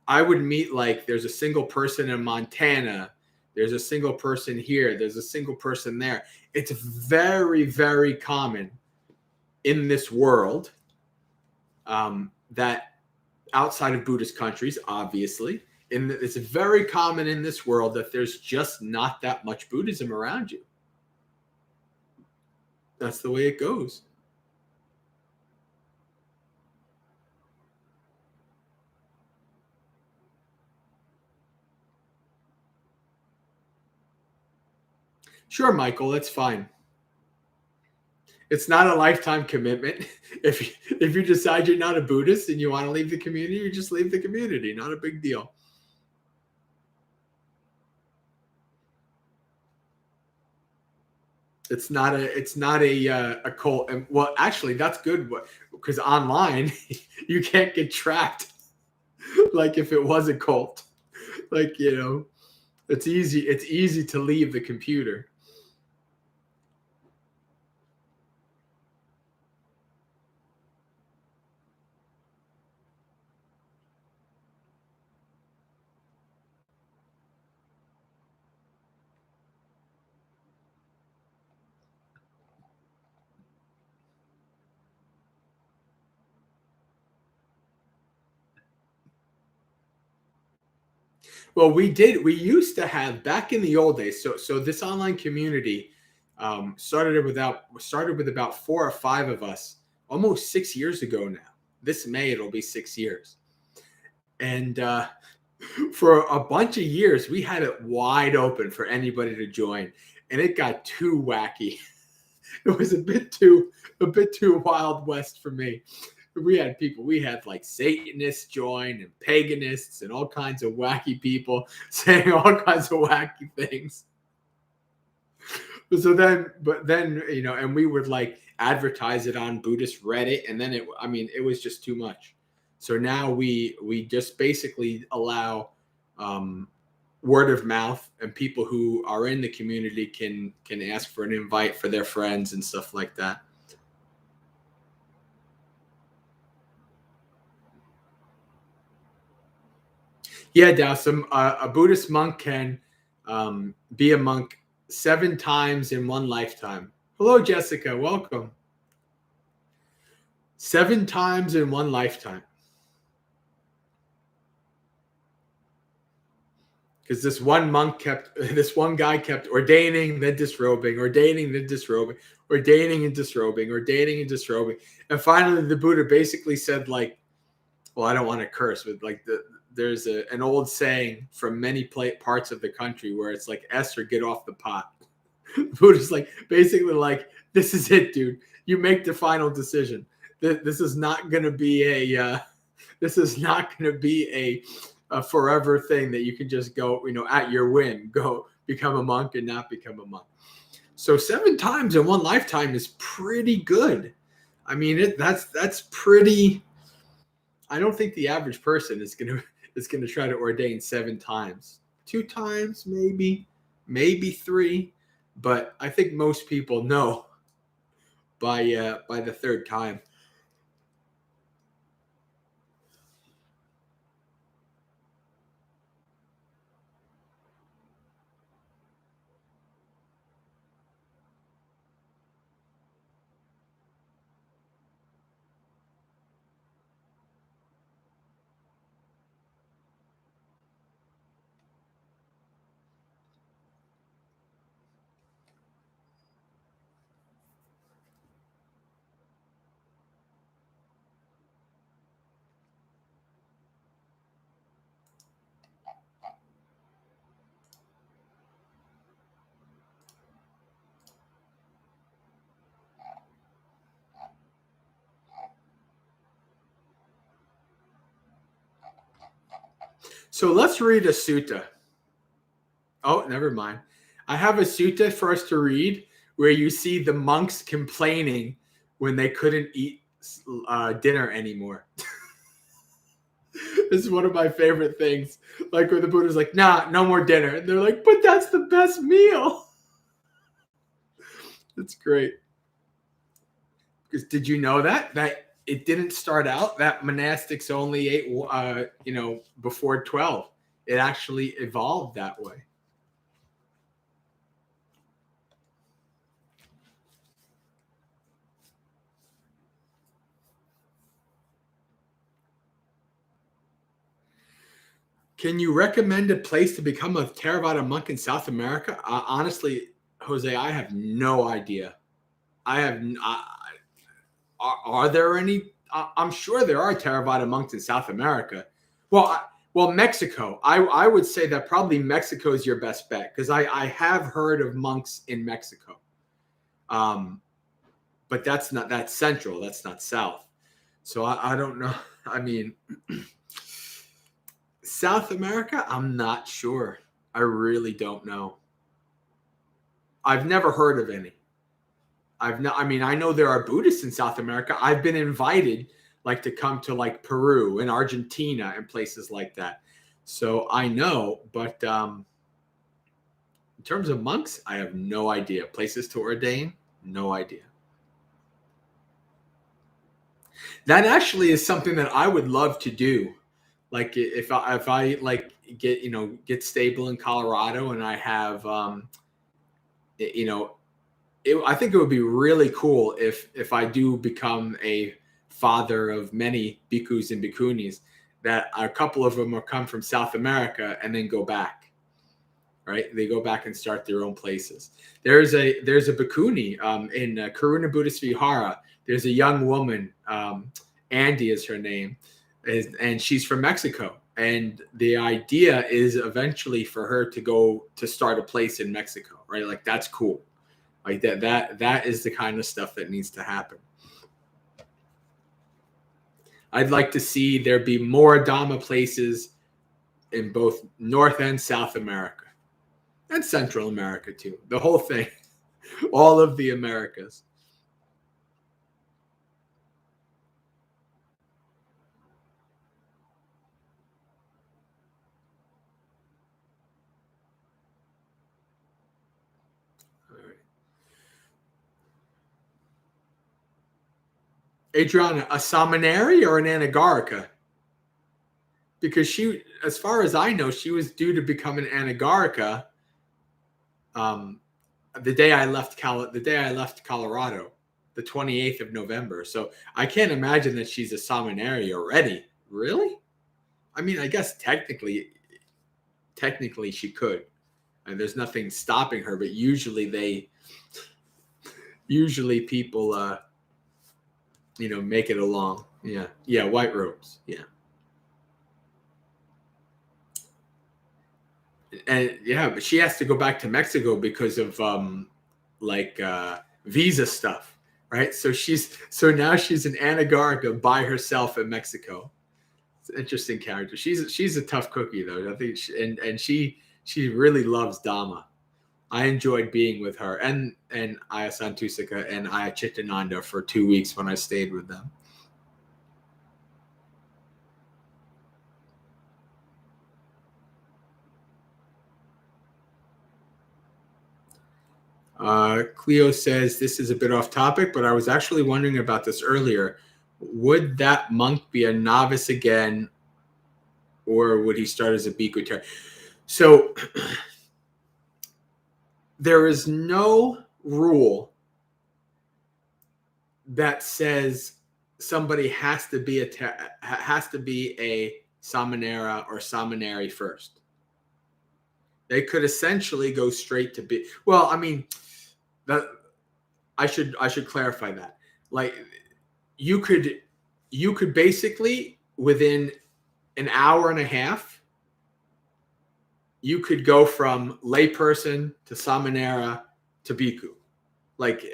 I would meet like there's a single person in Montana, there's a single person here, there's a single person there. It's very, very common in this world that outside of Buddhist countries, obviously, it's very common in this world that there's just not that much Buddhism around you. That's the way it goes. Sure, Michael, that's fine. It's not a lifetime commitment. If you decide you're not a Buddhist and you want to leave the community, you just leave the community. Not a big deal. It's not a cult. And well, actually, that's good because online you can't get tracked like if it was a cult. Like, it's easy to leave the computer. Well, we used to have back in the old days. So this online community started with about 4 or 5 of us almost 6 years ago now. This May it'll be 6 years. And for a bunch of years we had it wide open for anybody to join, and it got too wacky. It was a bit too Wild West for me. We had like Satanists join and paganists and all kinds of wacky people saying all kinds of wacky things. So then, and we would like advertise it on Buddhist Reddit, and then it was just too much. So now we just basically allow word of mouth, and people who are in the community can ask for an invite for their friends and stuff like that. Yeah, Dowsum, a Buddhist monk can be a monk 7 times in one lifetime. Hello, Jessica. Welcome. 7 times in one lifetime. Because this one guy kept ordaining, then disrobing, ordaining, then disrobing, ordaining and disrobing, ordaining and disrobing. And finally, the Buddha basically said, like, well, I don't want to curse, but like there's an old saying from many parts of the country where it's like, Esther, get off the pot. The Buddha's like, basically like, this is it, dude. You make the final decision. This is not going to be a forever thing that you can just go, at your whim, go become a monk and not become a monk. So 7 times in one lifetime is pretty good. I mean, that's pretty. I don't think the average person is gonna try to ordain 7 times. 2 times, maybe 3, but I think most people know by the 3rd time. So let's read a sutta. Oh, never mind. I have a sutta for us to read where you see the monks complaining when they couldn't eat dinner anymore. This is one of my favorite things. Like where the Buddha's like, nah, no more dinner. And they're like, but that's the best meal. That's great. Because did you know that it didn't start out that monastics only ate, before 12. It actually evolved that way. Can you recommend a place to become a Theravada monk in South America? Honestly, Jose, I have no idea. Are there any? I'm sure there are Theravada monks in South America. Well, Mexico. I would say that probably Mexico is your best bet because I have heard of monks in Mexico. But that's central. That's not south. So I don't know. I mean, South America, I'm not sure. I really don't know. I've never heard of any. I know there are Buddhists in South America. I've been invited to come to Peru and Argentina and places like that. So I know, but in terms of monks, I have no idea. Places to ordain, no idea. That actually is something that I would love to do. Like if I get stable in Colorado and I have I think it would be really cool if I do become a father of many bhikkhus and bhikkhunis, that a couple of them will come from South America and then go back. Right? They go back and start their own places. There's a bhikkhuni in Karuna Buddhist Vihara. There's a young woman, Andy is her name, and she's from Mexico. And the idea is eventually for her to go to start a place in Mexico, right? Like that's cool. Like that is the kind of stuff that needs to happen. I'd like to see there be more Dhamma places in both North and South America. And Central America too. The whole thing. All of the Americas. Adriana, a Samaneri or an Anagarika? Because she, as far as I know, she was due to become an Anagarika the day I left Colorado, the 28th of November. So I can't imagine that she's a Samaneri already. Really? I mean, I guess technically she could. And there's nothing stopping her, but usually people make it along. Yeah, white robes. Yeah. And yeah, but she has to go back to Mexico because of visa stuff, right? So now she's an Anagarika by herself in Mexico. It's an interesting character. She's a tough cookie though. I think she really loves Dhamma. I enjoyed being with her and Aya Santusika and Aya Chittananda for 2 weeks when I stayed with them. Cleo says, this is a bit off topic, but I was actually wondering about this earlier. Would that monk be a novice again, or would he start as a bhikkhu? So there is no rule that says somebody has to be a samanera or samaneri first. They could essentially go straight to be. Well, I mean, that I should clarify that. Like you could basically within an hour and a half, you could go from layperson to samanera to bhikkhu. Like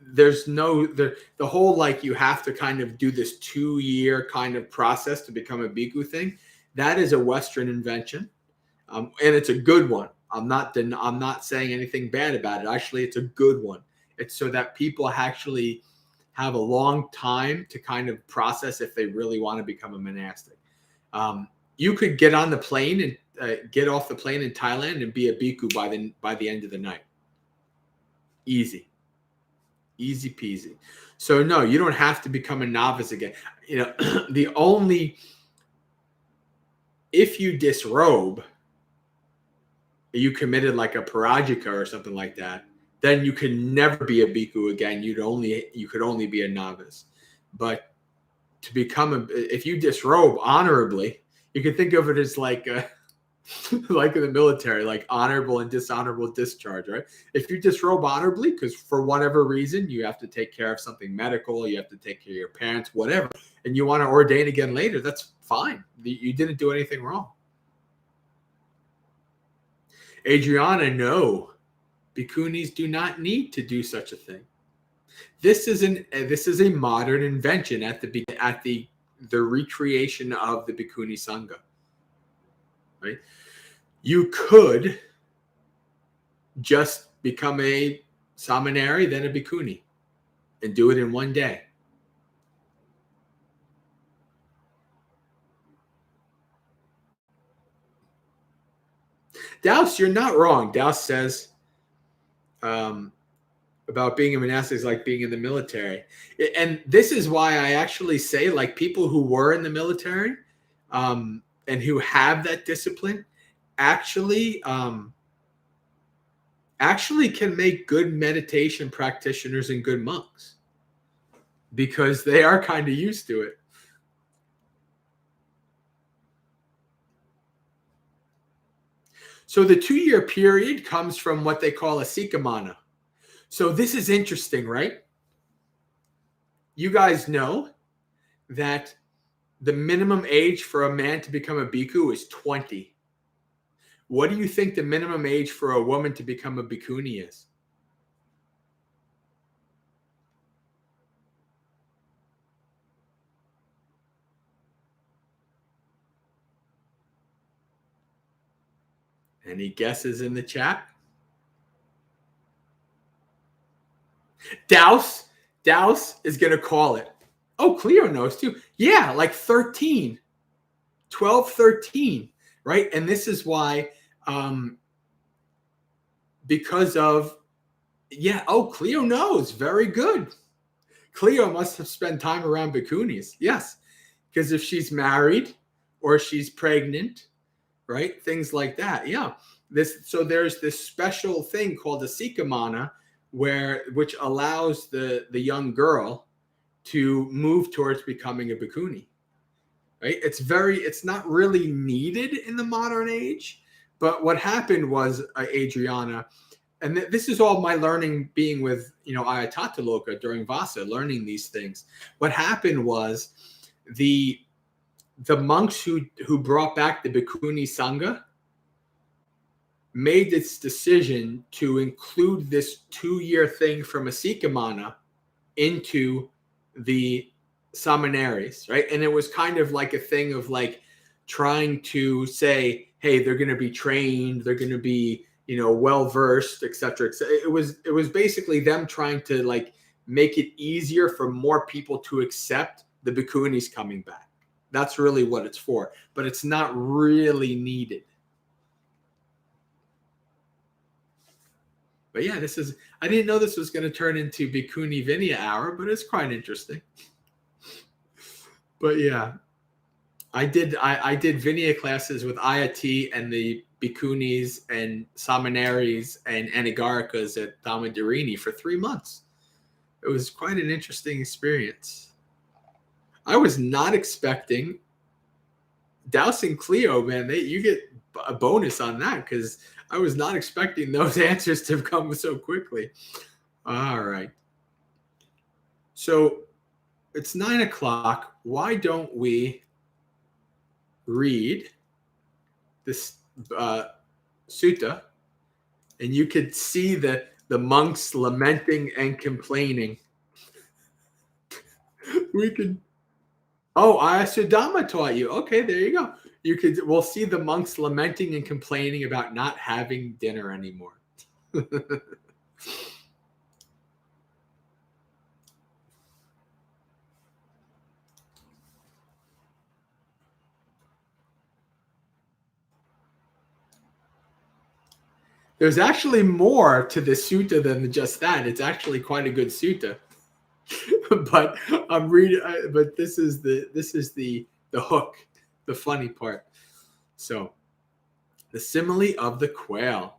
there's the whole you have to kind of do this 2-year kind of process to become a bhikkhu thing. That is a Western invention, and it's a good one. I'm not saying anything bad about it. Actually, it's a good one. It's so that people actually have a long time to kind of process if they really want to become a monastic. You could get on the plane and get off the plane in Thailand and be a bhikkhu by the end of the night. Easy peasy. So no, you don't have to become a novice again. If you disrobe, you committed like a parajika or something like that, then you can never be a bhikkhu again. You could only be a novice. But to become if you disrobe honorably, you can think of it as like like in the military, like honorable and dishonorable discharge, right? If you disrobe honorably, because for whatever reason you have to take care of something medical, you have to take care of your parents, whatever, and you want to ordain again later, that's fine. You didn't do anything wrong. Adriana, no, bhikkhunis do not need to do such a thing. This is a modern invention at the recreation of the Bikuni Sangha. Right? You could just become a samaneri, then a bhikkhuni, and do it in one day. Daus, you're not wrong. Daus says about being a monastic is like being in the military. And this is why I actually say, like, people who were in the military and who have that discipline actually can make good meditation practitioners and good monks, because they are kind of used to it. So the 2-year period comes from what they call a sikamana. So this is interesting, right? You guys know that the minimum age for a man to become a bhikkhu is 20. What do you think the minimum age for a woman to become a bhikkhuni is? Any guesses in the chat? Daus is going to call it. Oh, Cleo knows too. Yeah, like 13, 12, 13, right? And this is why, because of, Cleo knows. Very good. Cleo must have spent time around bhikkhunis. Yes, because if she's married or she's pregnant, right? Things like that. Yeah. So there's this special thing called a sikamana, which allows the young girl to move towards becoming a bhikkhuni. Right? It's not really needed in the modern age, but what happened was, Adriana, and this is all my learning being with Ayatataloka during Vasa, learning these things. What happened was the monks who brought back the Bikuni Sangha made this decision to include this 2-year thing from a sikamana into the samaneris, right? And it was kind of like a thing of like trying to say, hey, they're going to be trained, they're going to be, well versed, etc. It was basically them trying to like make it easier for more people to accept the bhikkhunis coming back. That's really what it's for, but it's not really needed. But yeah, I didn't know this was going to turn into Bikuni Vinaya hour, but it's quite interesting. But yeah, I did Vinaya classes with Ayati and the Bikunis and Samaneris and Anagarikas at Dhamma for 3 months. It was quite an interesting experience. I was not expecting Dousing Cleo, man. You get a bonus on that because I was not expecting those answers to come so quickly. All right. So it's 9 o'clock. Why don't we read this sutta? And you could see the monks lamenting and complaining. We could. Oh, Dhamma taught you. Okay, there you go. we'll see the monks lamenting and complaining about not having dinner anymore. There's actually more to the sutta than just that. It's actually quite a good sutta. But I'm reading. But this is the hook, the funny part. So, the simile of the quail.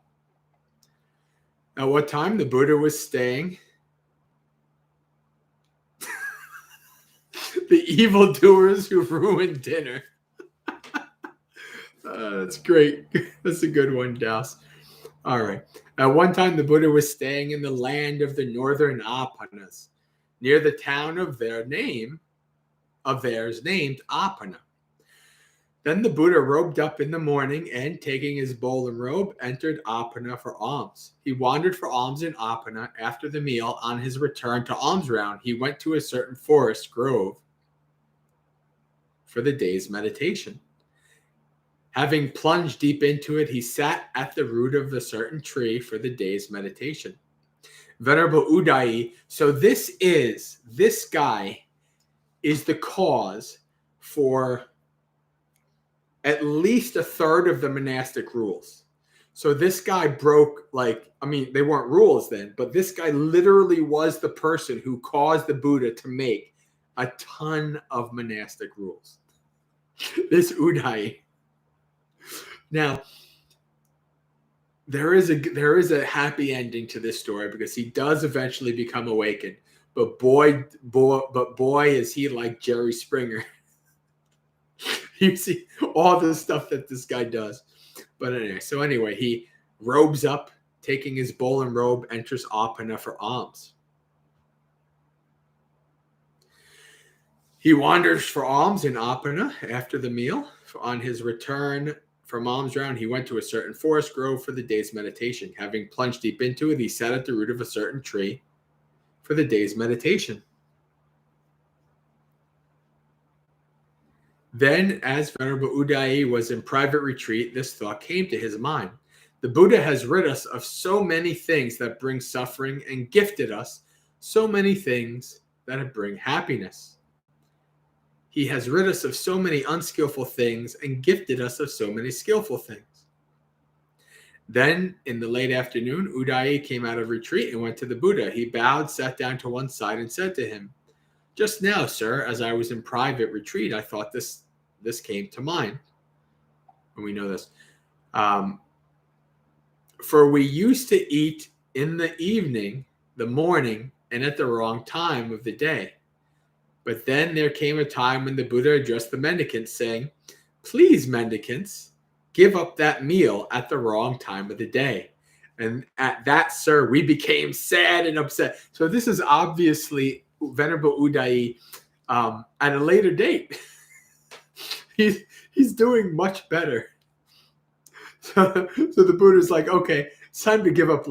At what time the Buddha was staying, the evildoers who ruined dinner. That's great. That's a good one, Douse. All right. At one time, the Buddha was staying in the land of the northern Apanas, near the town of theirs named Apana. Then the Buddha robed up in the morning and, taking his bowl and robe, entered Apana for alms. He wandered for alms in Apana. After the meal, on his return to alms round, he went to a certain forest grove for the day's meditation. Having plunged deep into it, he sat at the root of a certain tree for the day's meditation. Venerable Udai, so this guy is the cause for at least a third of the monastic rules. So this guy broke, they weren't rules then, but this guy literally was the person who caused the Buddha to make a ton of monastic rules. This Udai. Now, there is a happy ending to this story because he does eventually become awakened. But boy, is he like Jerry Springer. You see all the stuff that this guy does. But anyway, he robes up, taking his bowl and robe, enters Apana for alms. He wanders for alms in Apana after the meal. On his return from alms round, he went to a certain forest grove for the day's meditation. Having plunged deep into it, he sat at the root of a certain tree for the day's meditation. Then, as Venerable Udai was in private retreat, this thought came to his mind. The Buddha has rid us of so many things that bring suffering and gifted us so many things that bring happiness. He has rid us of so many unskillful things and gifted us of so many skillful things. Then, in the late afternoon, Udai came out of retreat and went to the Buddha. He bowed, sat down to one side, and said to him, "Just now, sir, as I was in private retreat, I thought this came to mind." And we know this. For we used to eat in the evening, the morning, and at the wrong time of the day. But then there came a time when the Buddha addressed the mendicants, saying, "Please, mendicants, give up that meal at the wrong time of the day." And at that, sir, we became sad and upset. So this is obviously Venerable Udai at a later date. He's doing much better. So the Buddha's like, okay, it's time to give up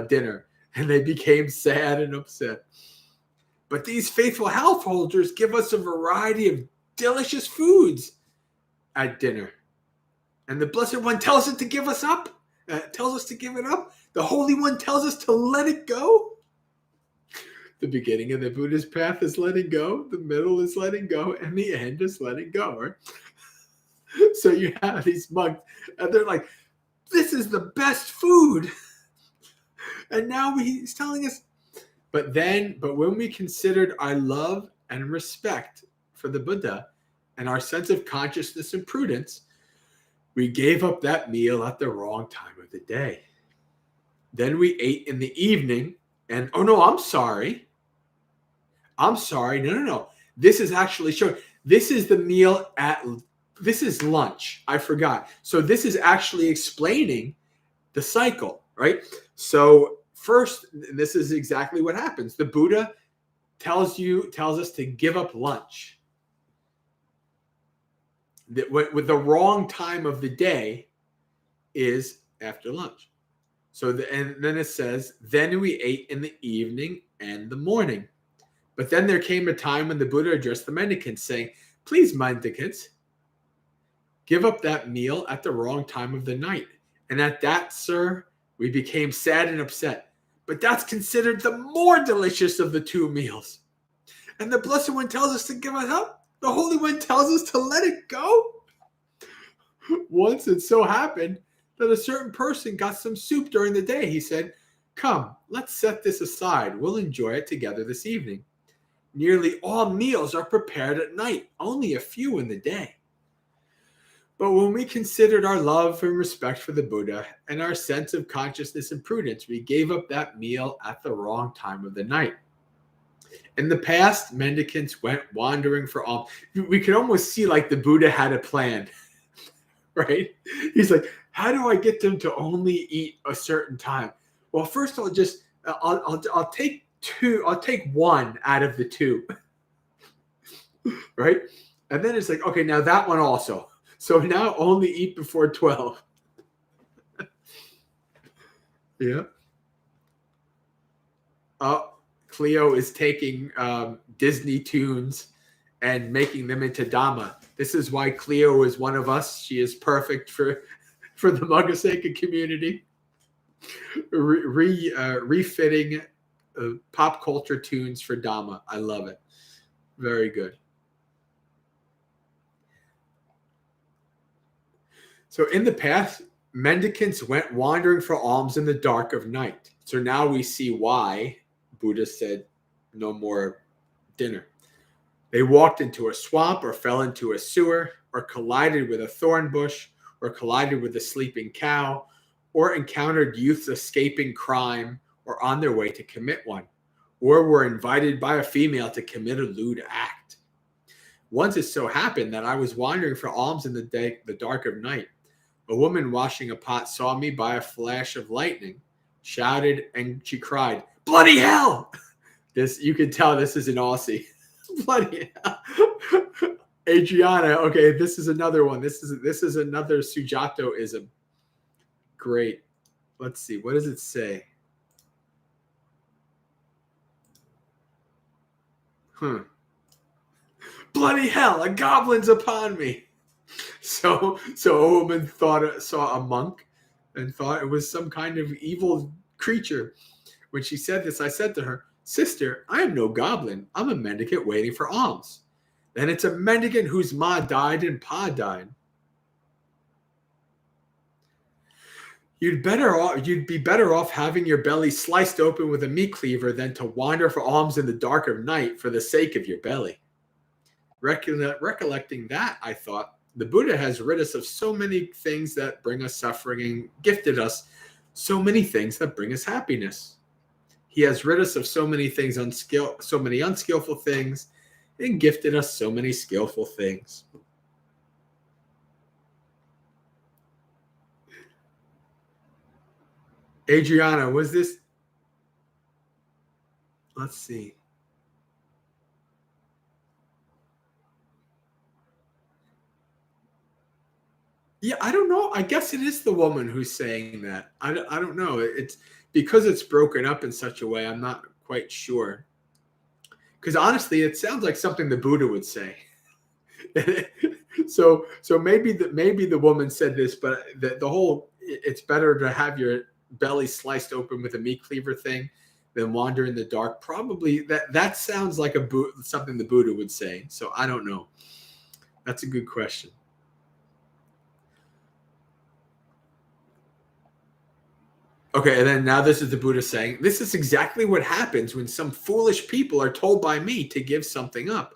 dinner. And they became sad and upset. But these faithful householders give us a variety of delicious foods at dinner. And the Blessed One tells us to give us up. Tells us to give it up. The Holy One tells us to let it go. The beginning of the Buddha's path is letting go. The middle is letting go. And the end is letting go. Right? So you have these monks. And they're like, this is the best food. And now he's telling us. But when we considered our love and respect for the Buddha and our sense of consciousness and prudence, we gave up that meal at the wrong time of the day. Then we ate in the evening and, oh no, I'm sorry. No. This is actually showing, this is the meal this is lunch. I forgot. So this is actually explaining the cycle, right? So first, this is exactly what happens. The Buddha tells us to give up lunch. With the wrong time of the day is after lunch. And then it says, then we ate in the evening and the morning. But then there came a time when the Buddha addressed the mendicants, saying, "Please, mendicants, give up that meal at the wrong time of the night. And at that, sir, we became sad and upset. But that's considered the more delicious of the two meals. And the Blessed One tells us to give it up. The Holy One tells us to let it go. Once it so happened that a certain person got some soup during the day. He said, "Come, let's set this aside. We'll enjoy it together this evening." Nearly all meals are prepared at night, only a few in the day. But when we considered our love and respect for the Buddha and our sense of consciousness and prudence, we gave up that meal at the wrong time of the night. In the past, mendicants went wandering for alms. We could almost see like the Buddha had a plan, right? He's like, how do I get them to only eat a certain time? Well, first I'll take two. I'll take one out of the two, right? And then it's like, okay, now that one also. So now only eat before 12. Yeah. Cleo is taking Disney tunes and making them into Dhamma. This is why Cleo is one of us. She is perfect for the Maggaseka community. Refitting pop culture tunes for Dhamma. I love it. Very good. So in the past, mendicants went wandering for alms in the dark of night. So now we see why Buddha said no more dinner. They walked into a swamp or fell into a sewer or collided with a thorn bush or collided with a sleeping cow or encountered youths escaping crime or on their way to commit one or were invited by a female to commit a lewd act. Once it so happened that I was wandering for alms in the dark of night. A woman washing a pot saw me by a flash of lightning, shouted, and she cried, "Bloody hell!" This, you can tell this is an Aussie. Bloody hell. Adriana, okay, this is another one. This is another Sujato-ism. Great. Let's see. What does it say? Bloody hell, a goblin's upon me. So a woman saw a monk and thought it was some kind of evil creature. When she said this, I said to her, "Sister, I am no goblin. I'm a mendicant waiting for alms." Then it's a mendicant whose ma died and pa died. You'd be better off having your belly sliced open with a meat cleaver than to wander for alms in the dark of night for the sake of your belly. Recollecting that, I thought, the Buddha has rid us of so many things that bring us suffering and gifted us so many things that bring us happiness. He has rid us of so many things, so many unskillful things, and gifted us so many skillful things. Adriana, was this? Let's see. Yeah, I don't know. I guess it is the woman who's saying that. I don't know. It's because it's broken up in such a way. I'm not quite sure. Because honestly, it sounds like something the Buddha would say. so maybe the woman said this, but the whole it's better to have your belly sliced open with a meat cleaver thing than wander in the dark. Probably that sounds like something the Buddha would say. So I don't know. That's a good question. Okay, and then now this is the Buddha saying, this is exactly what happens when some foolish people are told by me to give something up.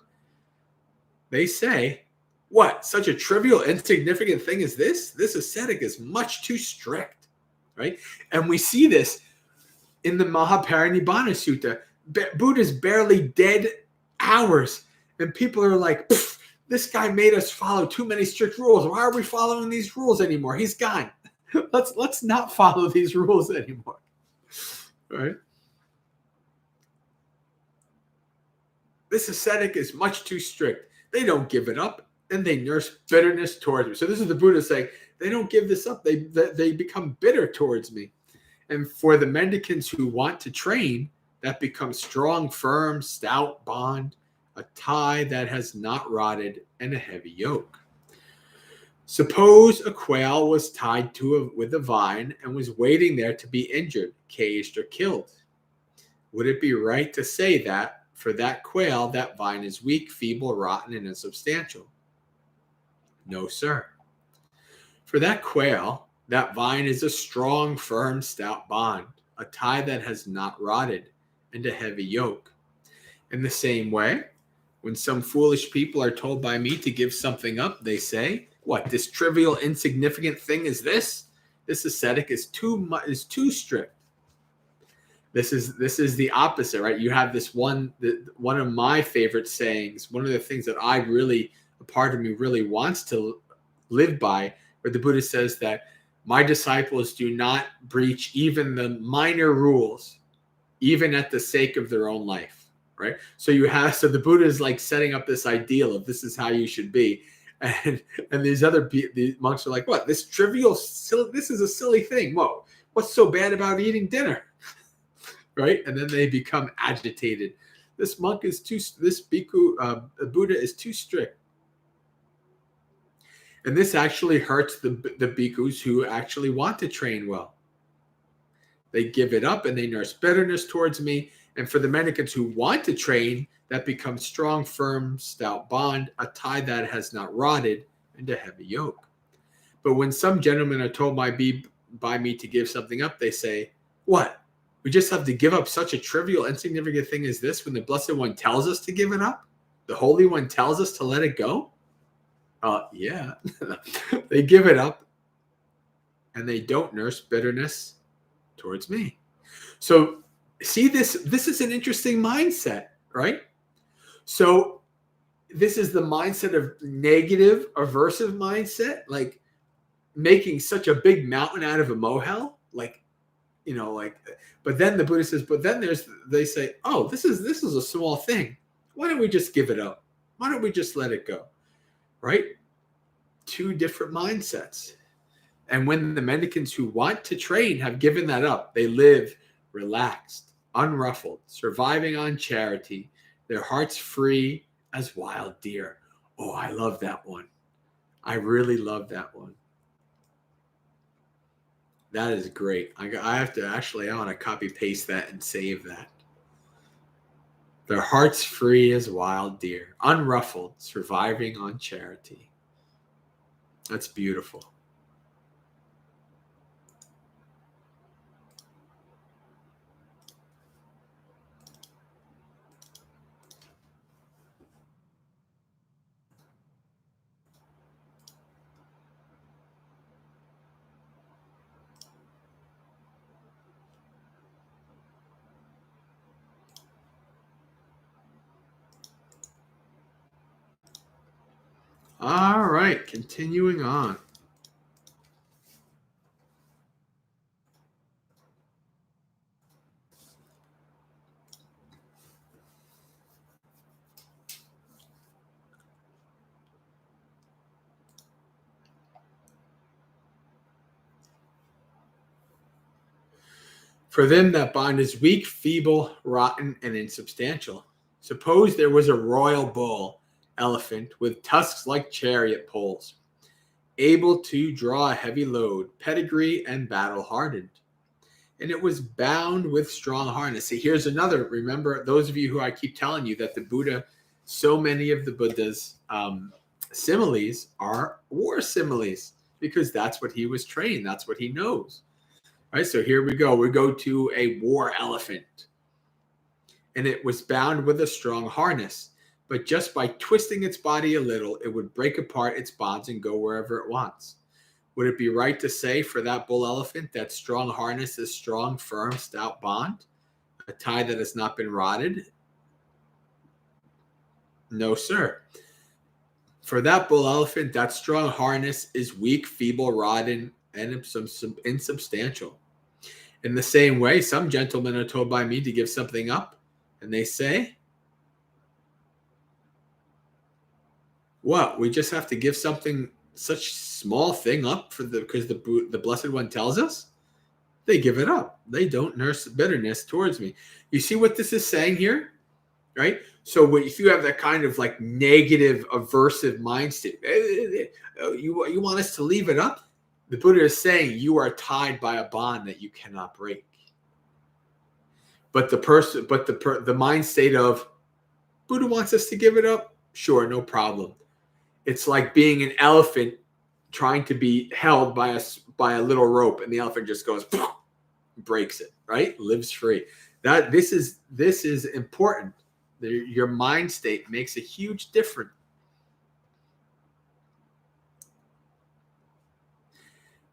They say, what, such a trivial, insignificant thing as this? This ascetic is much too strict, right? And we see this in the Mahaparinibbana Sutta. Buddha's barely dead hours, and people are like, this guy made us follow too many strict rules. Why are we following these rules anymore? He's gone. Let's not follow these rules anymore. Right? This ascetic is much too strict. They don't give it up, and they nurse bitterness towards me. So this is the Buddha saying, they don't give this up. They become bitter towards me. And for the mendicants who want to train, that becomes strong, firm, stout bond, a tie that has not rotted, and a heavy yoke. Suppose a quail was tied with a vine and was waiting there to be injured, caged, or killed. Would it be right to say that for that quail, that vine is weak, feeble, rotten, and insubstantial? No, sir. For that quail, that vine is a strong, firm, stout bond, a tie that has not rotted, and a heavy yoke. In the same way, when some foolish people are told by me to give something up, they say, "What, this trivial, insignificant thing is this? This ascetic is too strict." This is the opposite, right? You have this one of my favorite sayings, one of the things that a part of me really wants to live by, where the Buddha says that my disciples do not breach even the minor rules, even at the sake of their own life, right? So the Buddha is like setting up this ideal of this is how you should be. And these monks are like, what? This trivial, this is a silly thing. Whoa, what's so bad about eating dinner? Right? And then they become agitated. This bhikkhu, Buddha is too strict. And this actually hurts the bhikkhus who actually want to train well. They give it up and they nurse bitterness towards me. And for the mendicants who want to train, that becomes strong, firm, stout bond, a tie that has not rotted, and a heavy yoke. But when some gentlemen are told by me to give something up, they say, "What? We just have to give up such a trivial, insignificant thing as this when the Blessed One tells us to give it up? The Holy One tells us to let it go?" Yeah. They give it up and they don't nurse bitterness towards me. So see, this is an interesting mindset, right? So this is the mindset of negative, aversive mindset, like making such a big mountain out of a molehill, but then the Buddha says, but then they say, oh, this is a small thing. Why don't we just give it up? Why don't we just let it go? Right? Two different mindsets. And when the mendicants who want to train have given that up, they live relaxed, unruffled, surviving on charity, their hearts free as wild deer. Oh, I love that one. I really love that one. That is great. I want to copy paste that and save that. Their hearts free as wild deer, unruffled, surviving on charity. That's beautiful. All right, continuing on. For them, that bond is weak, feeble, rotten, and insubstantial. Suppose there was a royal bull elephant with tusks like chariot poles, able to draw a heavy load, pedigree, and battle-hardened. And it was bound with strong harness. See, here's another. Remember, those of you who I keep telling you that the Buddha, so many of the Buddha's similes are war similes because that's what he was trained. That's what he knows. All right, so here we go. We go to a war elephant. And it was bound with a strong harness. But just by twisting its body a little, it would break apart its bonds and go wherever it wants. Would it be right to say for that bull elephant that strong harness is strong, firm, stout bond? A tie that has not been rotted? No, sir. For that bull elephant, that strong harness is weak, feeble, rotten, and insubstantial. In the same way, some gentlemen are told by me to give something up, and they say, what? We just have to give such small thing up because the Blessed One tells us? They give it up. They don't nurse bitterness towards me. You see what this is saying here? right? So if you have that kind of like negative, aversive mind state, you want us to leave it up? The Buddha is saying you are tied by a bond that you cannot break. But the mind state of Buddha wants us to give it up? Sure, no problem. It's like being an elephant trying to be held by a little rope, and the elephant just goes, breaks it, right? Lives free. This is important. Your mind state makes a huge difference.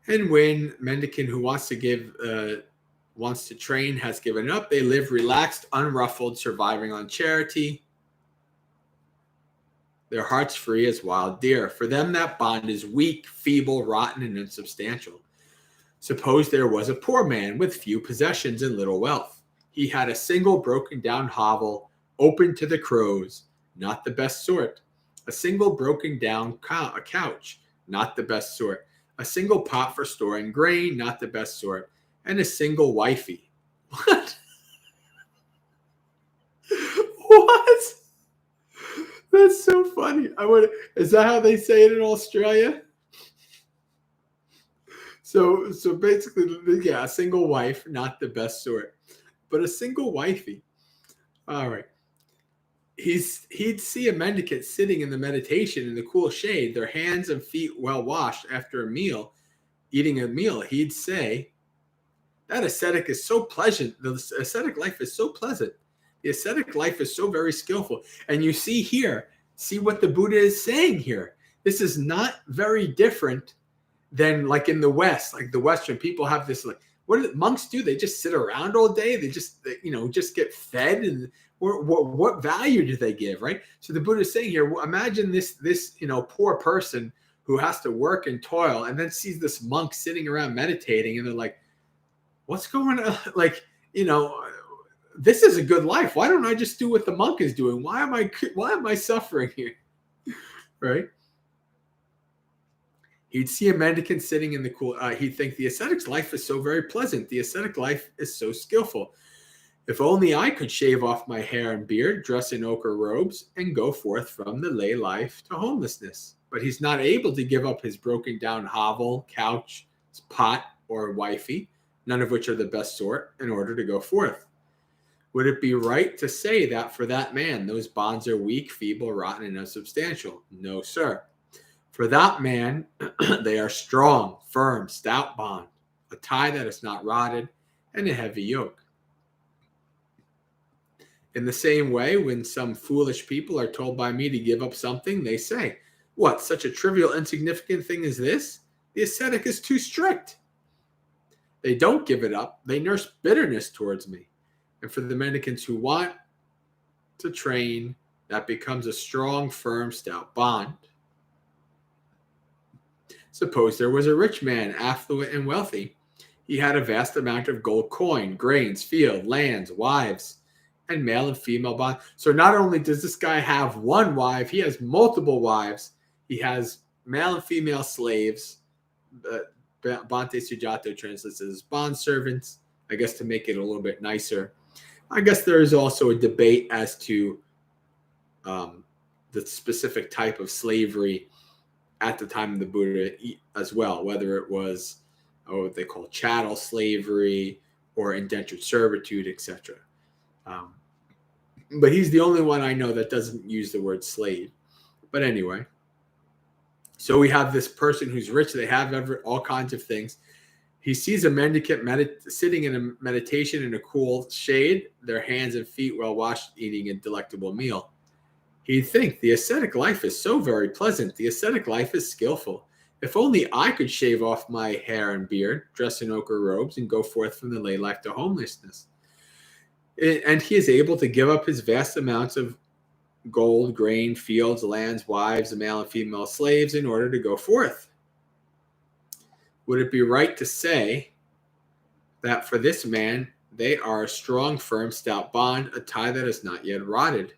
And when mendicant who wants to train has given up, they live relaxed, unruffled, surviving on charity. Their hearts free as wild deer. For them, that bond is weak, feeble, rotten, and insubstantial. Suppose there was a poor man with few possessions and little wealth. He had a single broken down hovel, open to the crows, not the best sort. A single broken down couch, not the best sort. A single pot for storing grain, not the best sort. And a single wifey. What? What? That's so funny. Is that how they say it in Australia? So basically, yeah, a single wife, not the best sort, but a single wifey. All right. He'd see a mendicant sitting in the meditation in the cool shade, their hands and feet well washed after a meal, eating a meal. He'd say, that ascetic is so pleasant. The ascetic life is so pleasant. The ascetic life is so very skillful. And you see what the Buddha is saying here. This is not very different than like in the West, like the Western people have this, like, what do monks do? They just sit around all day. They just get fed. And what value do they give, right? So the Buddha is saying here, imagine this poor person who has to work and toil and then sees this monk sitting around meditating, and they're like, what's going on? Like, this is a good life. Why don't I just do what the monk is doing? Why am I suffering here? Right? He'd see a mendicant sitting in the cool. He'd think the ascetic's life is so very pleasant. The ascetic life is so skillful. If only I could shave off my hair and beard, dress in ochre robes, and go forth from the lay life to homelessness. But he's not able to give up his broken down hovel, couch, pot, or wifey, none of which are the best sort, in order to go forth. Would it be right to say that for that man, those bonds are weak, feeble, rotten, and unsubstantial? No, sir. For that man, they are strong, firm, stout bond, a tie that is not rotted, and a heavy yoke. In the same way, when some foolish people are told by me to give up something, they say, what, such a trivial, insignificant thing as this? The ascetic is too strict. They don't give it up. They nurse bitterness towards me. And for the mendicants who want to train, that becomes a strong, firm, stout bond. Suppose there was a rich man, affluent and wealthy. He had a vast amount of gold coin, grains, field, lands, wives, and male and female bonds. So not only does this guy have one wife, he has multiple wives. He has male and female slaves. Bhante Sujato translates as bond servants, I guess to make it a little bit nicer. I guess there is also a debate as to the specific type of slavery at the time of the Buddha as well, whether it was what they call chattel slavery or indentured servitude, etc. But he's the only one I know that doesn't use the word slave. But anyway, so we have this person who's rich. They have all kinds of things. He sees a mendicant sitting in a meditation in a cool shade, their hands and feet well washed, eating a delectable meal. He'd think, the ascetic life is so very pleasant. The ascetic life is skillful. If only I could shave off my hair and beard, dress in ochre robes, and go forth from the lay life to homelessness. And he is able to give up his vast amounts of gold, grain, fields, lands, wives, male and female slaves in order to go forth. Would it be right to say that for this man, they are a strong, firm, stout bond, a tie that is not yet rotted?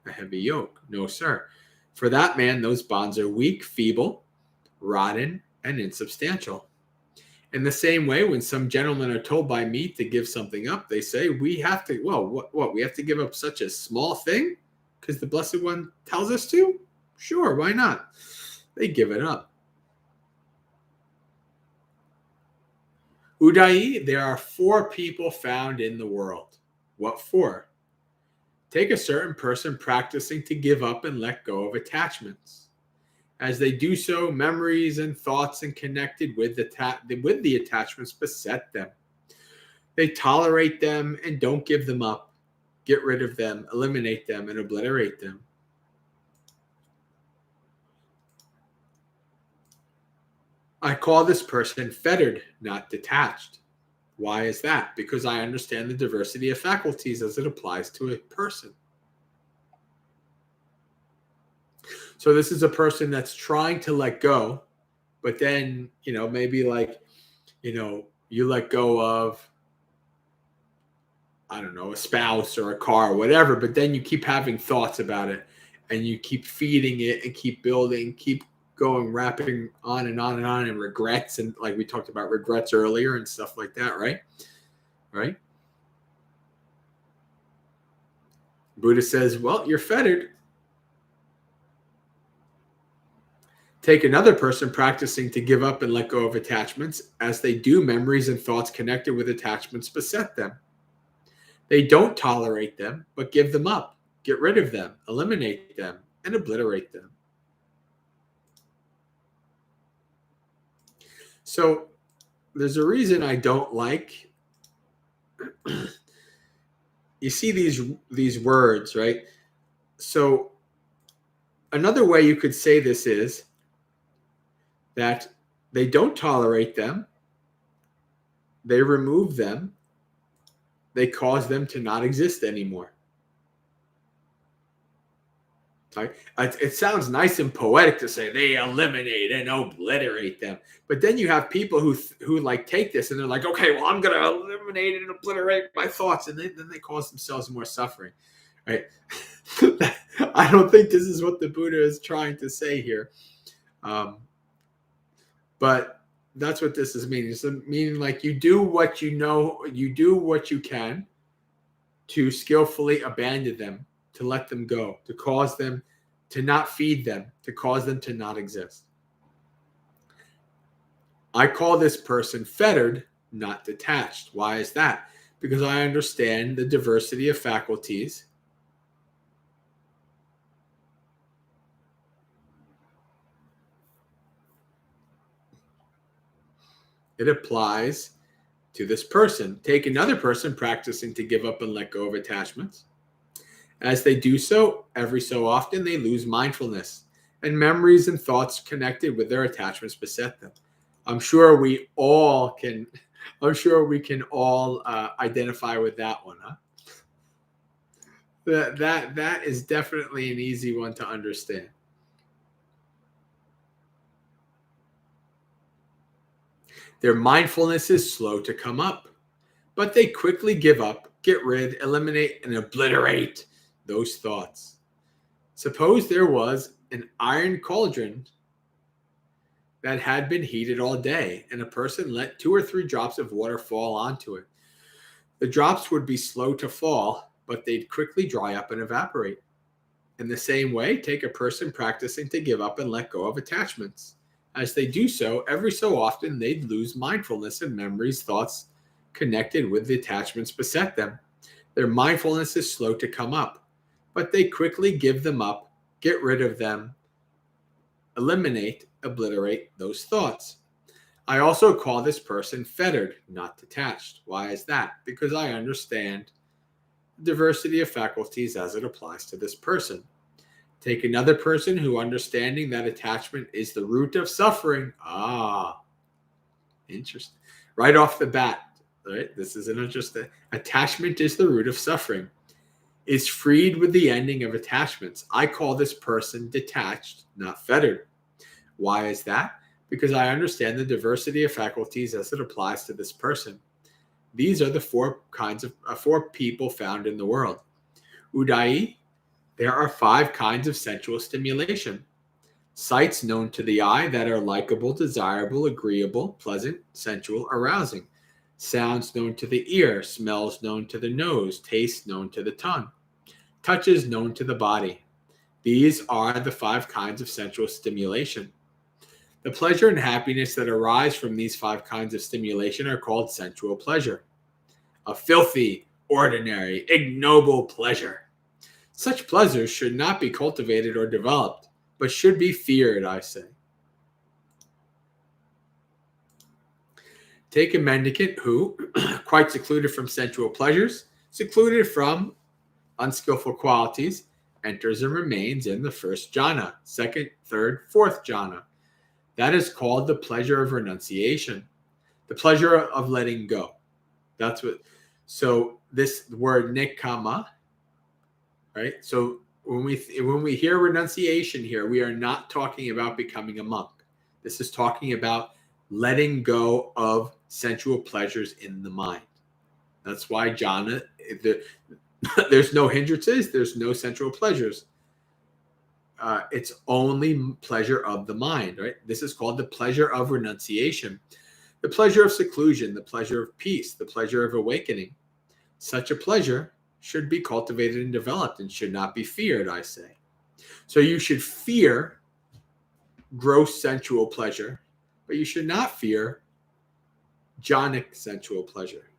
A heavy yoke? No, sir. For that man, those bonds are weak, feeble, rotten, and insubstantial. In the same way, when some gentlemen are told by me to give something up, they say, we have to, well, what? We have to give up such a small thing because the Blessed One tells us to? Sure, why not? They give it up. Udai, there are 4 people found in the world. What 4? Take a certain person practicing to give up and let go of attachments. As they do so, memories and thoughts and connected with the attachments beset them. They tolerate them and don't give them up. Get rid of them, eliminate them, and obliterate them. I call this person fettered, not detached. Why is that? Because I understand the diversity of faculties as it applies to a person. So this is a person that's trying to let go, but then, maybe like, you let go of, I don't know, a spouse or a car or whatever, but then you keep having thoughts about it and you keep feeding it and keep building, keep going, wrapping on and on and on, and regrets. And like we talked about regrets earlier and stuff like that, right? Right? Buddha says, well, you're fettered. Take another person practicing to give up and let go of attachments. As they do, memories and thoughts connected with attachments beset them. They don't tolerate them, but give them up, get rid of them, eliminate them, and obliterate them. So there's a reason I don't like, you see these words, right? So another way you could say this is that they don't tolerate them, they remove them, they cause them to not exist anymore. It sounds nice and poetic to say they eliminate and obliterate them, but then you have people who like take this and they're like, okay, well, I'm going to eliminate and obliterate my thoughts, and then they cause themselves more suffering, right? I don't think this is what the Buddha is trying to say here. But that's what this is meaning. It's meaning like you do what you know, you do what you can to skillfully abandon them, to let them go, to cause them to not feed them, to cause them to not exist. I call this person fettered, not detached. Why is that? Because I understand the diversity of faculties. It applies to this person. Take another person practicing to give up and let go of attachments. As they do so, every so often they lose mindfulness, and memories and thoughts connected with their attachments beset them. I'm sure we can all identify with that one, huh? That is definitely an easy one to understand. Their mindfulness is slow to come up, but they quickly give up, get rid, eliminate, and obliterate those thoughts. Suppose there was an iron cauldron that had been heated all day, and a person let 2 or 3 drops of water fall onto it. The drops would be slow to fall, but they'd quickly dry up and evaporate. In the same way, take a person practicing to give up and let go of attachments. As they do so, every so often they'd lose mindfulness, and memories, thoughts connected with the attachments beset them. Their mindfulness is slow to come up, but they quickly give them up, get rid of them, eliminate, obliterate those thoughts. I also call this person fettered, not detached. Why is that? Because I understand the diversity of faculties as it applies to this person. Take another person who understanding that attachment is the root of suffering. Interesting. Right off the bat, right? This is an interesting. Attachment is the root of suffering. Is freed with the ending of attachments. I call this person detached, not fettered. Why is that? Because I understand the diversity of faculties as it applies to this person. These are the 4 people found in the world. Udai, there are 5 kinds of sensual stimulation. Sights known to the eye that are likable, desirable, agreeable, pleasant, sensual, arousing. Sounds known to the ear, smells known to the nose, tastes known to the tongue, touches known to the body. These are the 5 kinds of sensual stimulation. The pleasure and happiness that arise from these 5 kinds of stimulation are called sensual pleasure. A filthy, ordinary, ignoble pleasure. Such pleasures should not be cultivated or developed, but should be feared, I say. Take a mendicant who, quite secluded from sensual pleasures, secluded from unskillful qualities, enters and remains in the first jhana, second, third, fourth jhana. That is called the pleasure of renunciation, the pleasure of letting go. That's what. So this word nikama, right? So when we hear renunciation here, we are not talking about becoming a monk. This is talking about letting go of sensual pleasures in the mind. That's why jhana, there's no hindrances, there's no sensual pleasures. It's only pleasure of the mind, right? This is called the pleasure of renunciation, the pleasure of seclusion, the pleasure of peace, the pleasure of awakening. Such a pleasure should be cultivated and developed and should not be feared, I say. So you should fear gross sensual pleasure, but you should not fear jhanic sensual pleasure.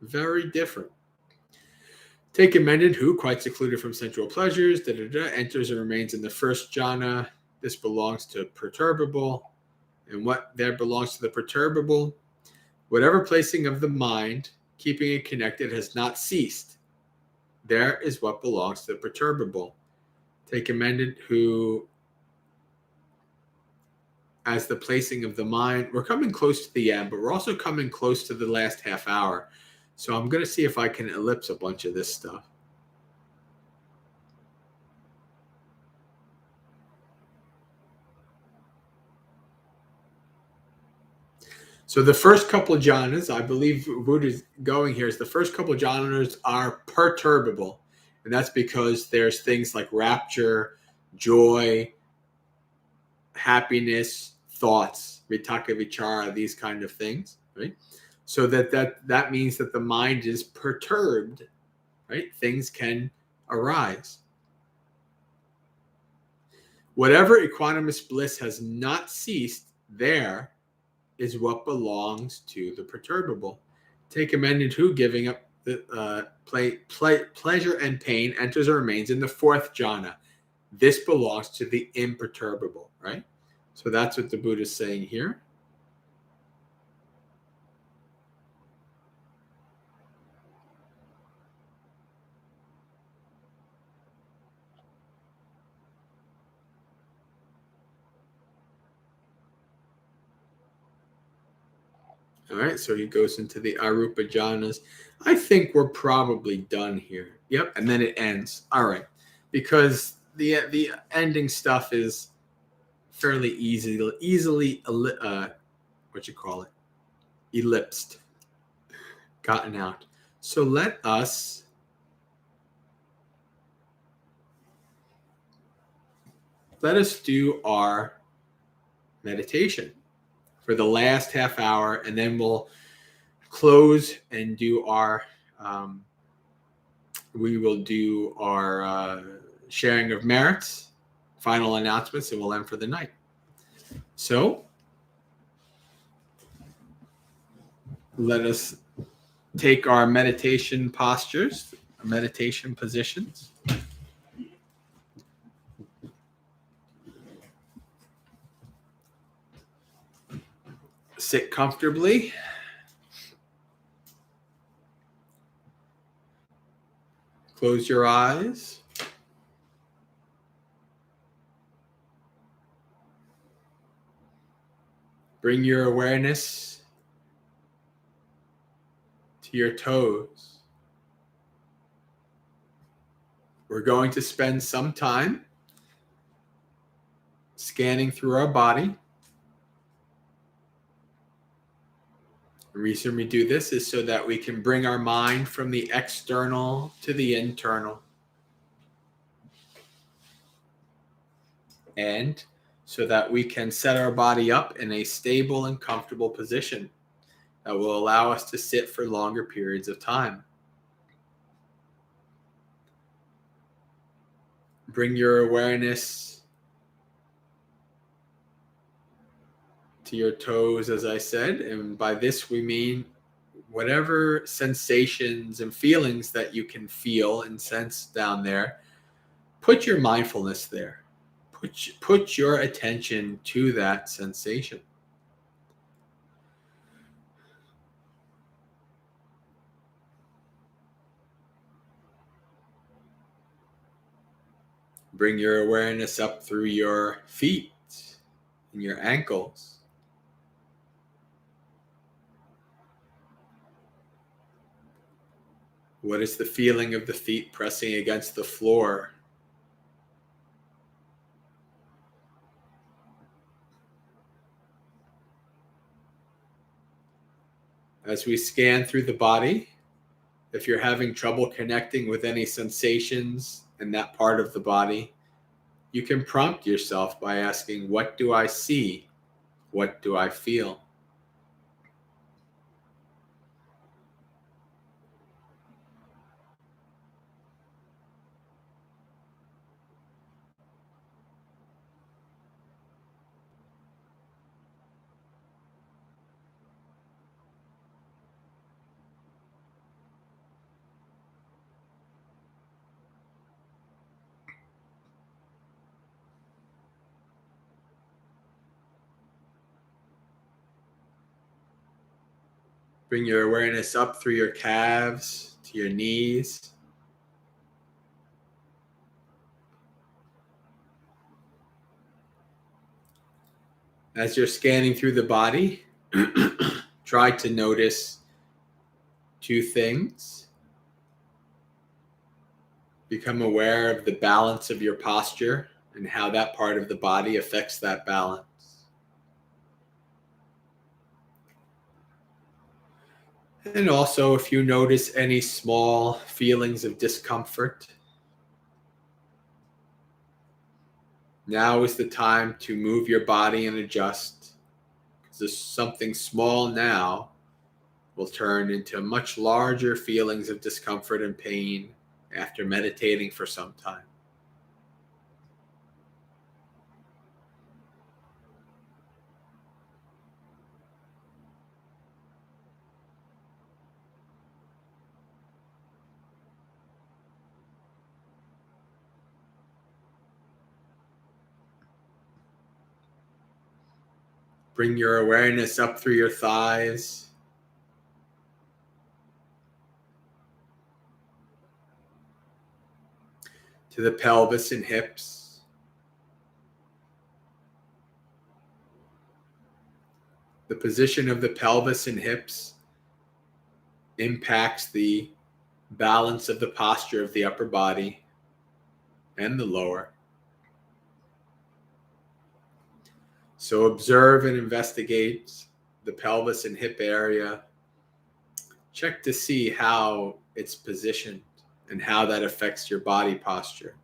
Very different. Take a mendicant who, quite secluded from sensual pleasures, enters and remains in the first jhana. This belongs to perturbable. And what there belongs to the perturbable? Whatever placing of the mind, keeping it connected, has not ceased. There is what belongs to the perturbable. Take a mendicant who, as the placing of the mind, we're coming close to the end, but we're also coming close to the last half hour. So I'm going to see if I can ellipse a bunch of this stuff. So the first couple of jhanas, I believe Buddha's going here, is the first couple of jhanas are perturbable. And that's because there's things like rapture, joy, happiness, thoughts, vitaka vichara, these kind of things, right? So that means that the mind is perturbed, right? Things can arise. Whatever equanimous bliss has not ceased, there is what belongs to the perturbable. Take a mendicant who, giving up the pleasure and pain, enters or remains in the fourth jhana. This belongs to the imperturbable, right? So that's what the Buddha is saying here. All right, so he goes into the arupa jhanas. I think we're probably done here. Yep, and then it ends. All right, because the ending stuff is fairly easily ellipsed, gotten out. So let us do our meditation for the last half hour, and then we'll close and do our sharing of merits, final announcements, and we'll end for the night. So let us take our meditation postures, meditation positions. Sit comfortably. Close your eyes. Bring your awareness to your toes. We're going to spend some time scanning through our body. The reason we do this is so that we can bring our mind from the external to the internal. And so that we can set our body up in a stable and comfortable position that will allow us to sit for longer periods of time. Bring your awareness to your toes, as I said, and by this we mean whatever sensations and feelings that you can feel and sense down there. Put your mindfulness there. Put your attention to that sensation. Bring your awareness up through your feet and your ankles. What is the feeling of the feet pressing against the floor? As we scan through the body, if you're having trouble connecting with any sensations in that part of the body, you can prompt yourself by asking, what do I see? What do I feel? Bring your awareness up through your calves to your knees. As you're scanning through the body, try to notice two things. Become aware of the balance of your posture and how that part of the body affects that balance. And also, if you notice any small feelings of discomfort, now is the time to move your body and adjust. Because something small now will turn into much larger feelings of discomfort and pain after meditating for some time. Bring your awareness up through your thighs, to the pelvis and hips. The position of the pelvis and hips impacts the balance of the posture of the upper body and the lower. So observe and investigate the pelvis and hip area. Check to see how it's positioned and how that affects your body posture.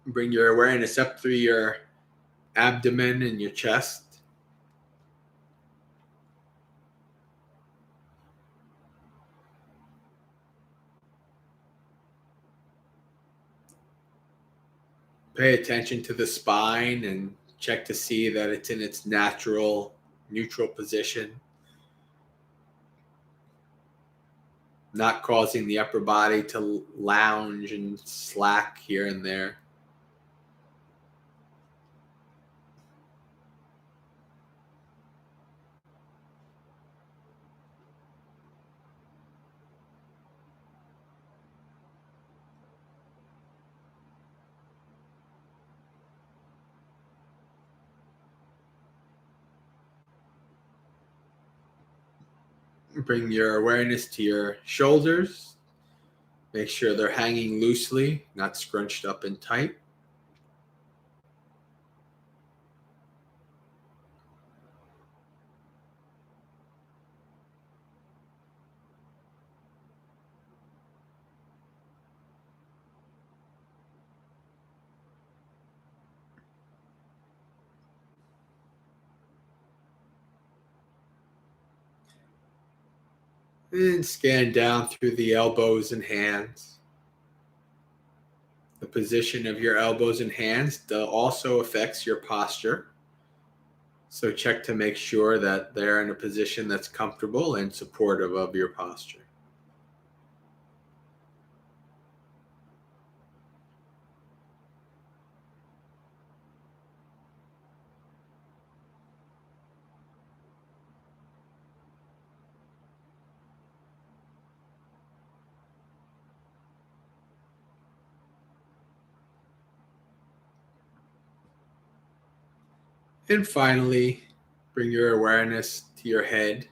Bring your awareness up through your abdomen and your chest. Pay attention to the spine and check to see that it's in its natural, neutral position, not causing the upper body to lounge and slack here and there. Bring your awareness to your shoulders. Make sure they're hanging loosely, not scrunched up and tight. And scan down through the elbows and hands. The position of your elbows and hands also affects your posture. So check to make sure that they're in a position that's comfortable and supportive of your posture. And finally, bring your awareness to your head.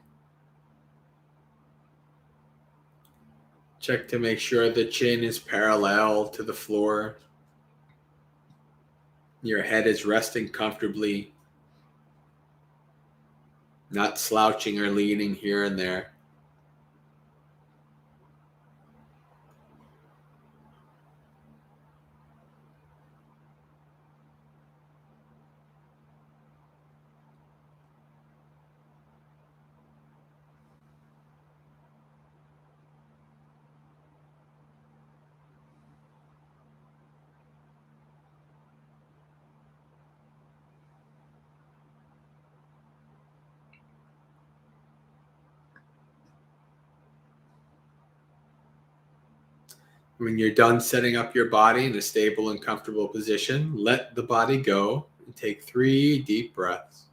Check to make sure the chin is parallel to the floor. Your head is resting comfortably, not slouching or leaning here and there. When you're done setting up your body in a stable and comfortable position, let the body go and take 3 deep breaths.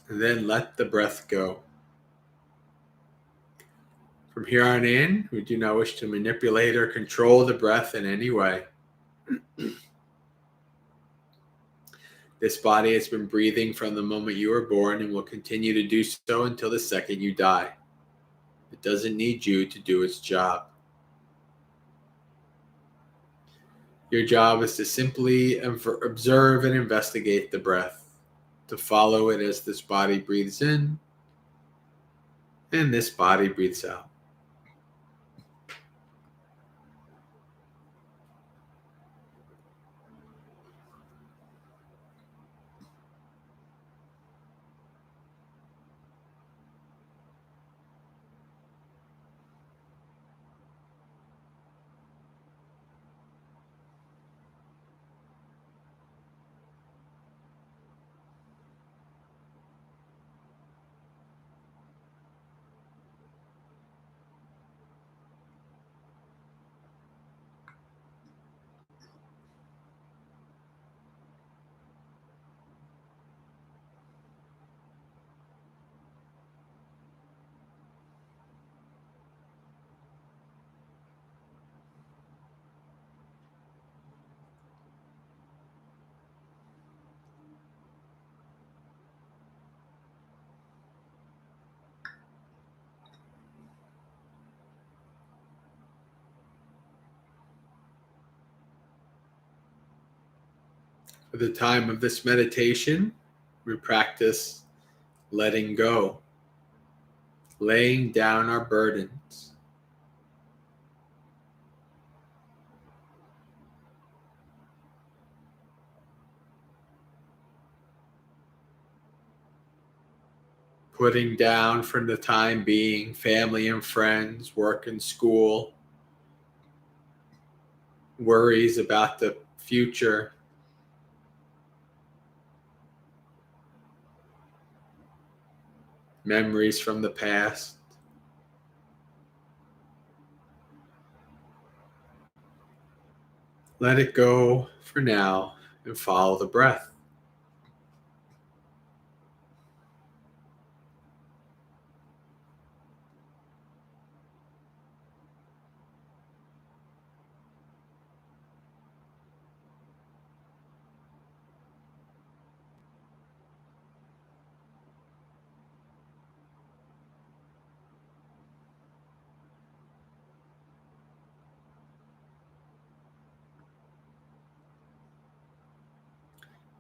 And then let the breath go. From here on in, we do not wish to manipulate or control the breath in any way. This body has been breathing from the moment you were born and will continue to do so until the second you die. It doesn't need you to do its job. Your job is to simply observe and investigate the breath, to follow it as this body breathes in and this body breathes out. For the time of this meditation, we practice letting go, laying down our burdens. Putting down for the time being family and friends, work and school, worries about the future, memories from the past. Let it go for now and follow the breath.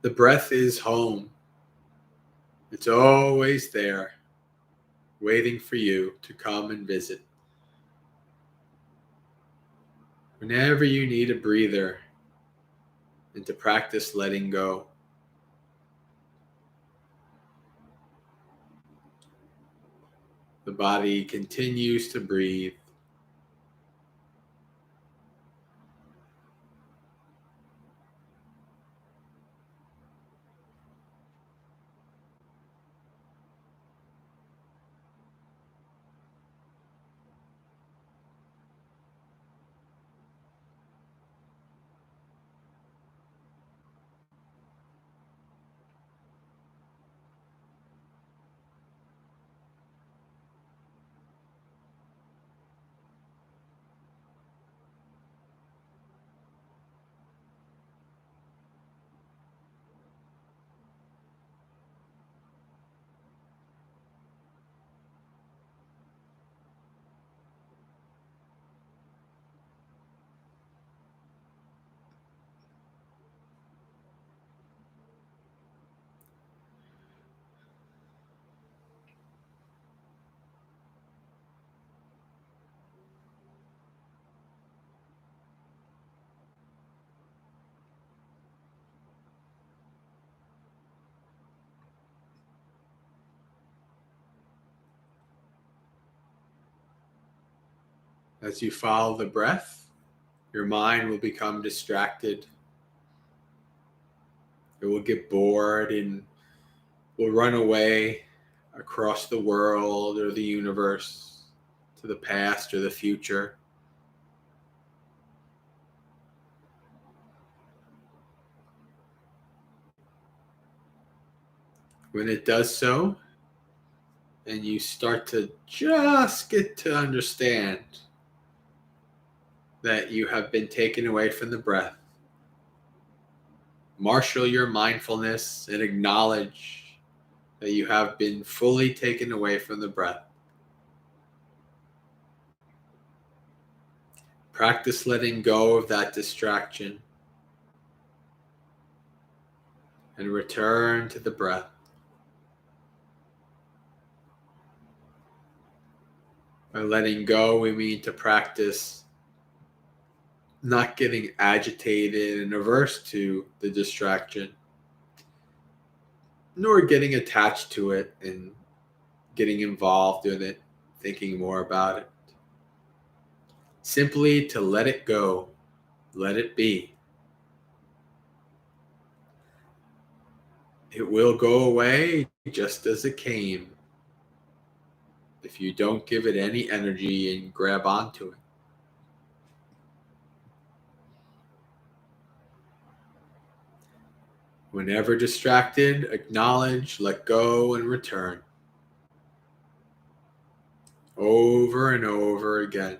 The breath is home. It's always there, waiting for you to come and visit. Whenever you need a breather and to practice letting go, the body continues to breathe. As you follow the breath, your mind will become distracted. It will get bored and will run away across the world or the universe to the past or the future. When it does so, and you start to just get to understand that you have been taken away from the breath, marshal your mindfulness and acknowledge that you have been fully taken away from the breath. Practice letting go of that distraction and return to the breath. By letting go, we mean to practice not getting agitated and averse to the distraction, nor getting attached to it and getting involved in it, thinking more about it. Simply to let it go, let it be. It will go away just as it came if you don't give it any energy and grab onto it. Whenever distracted, acknowledge, let go, and return. Over and over again.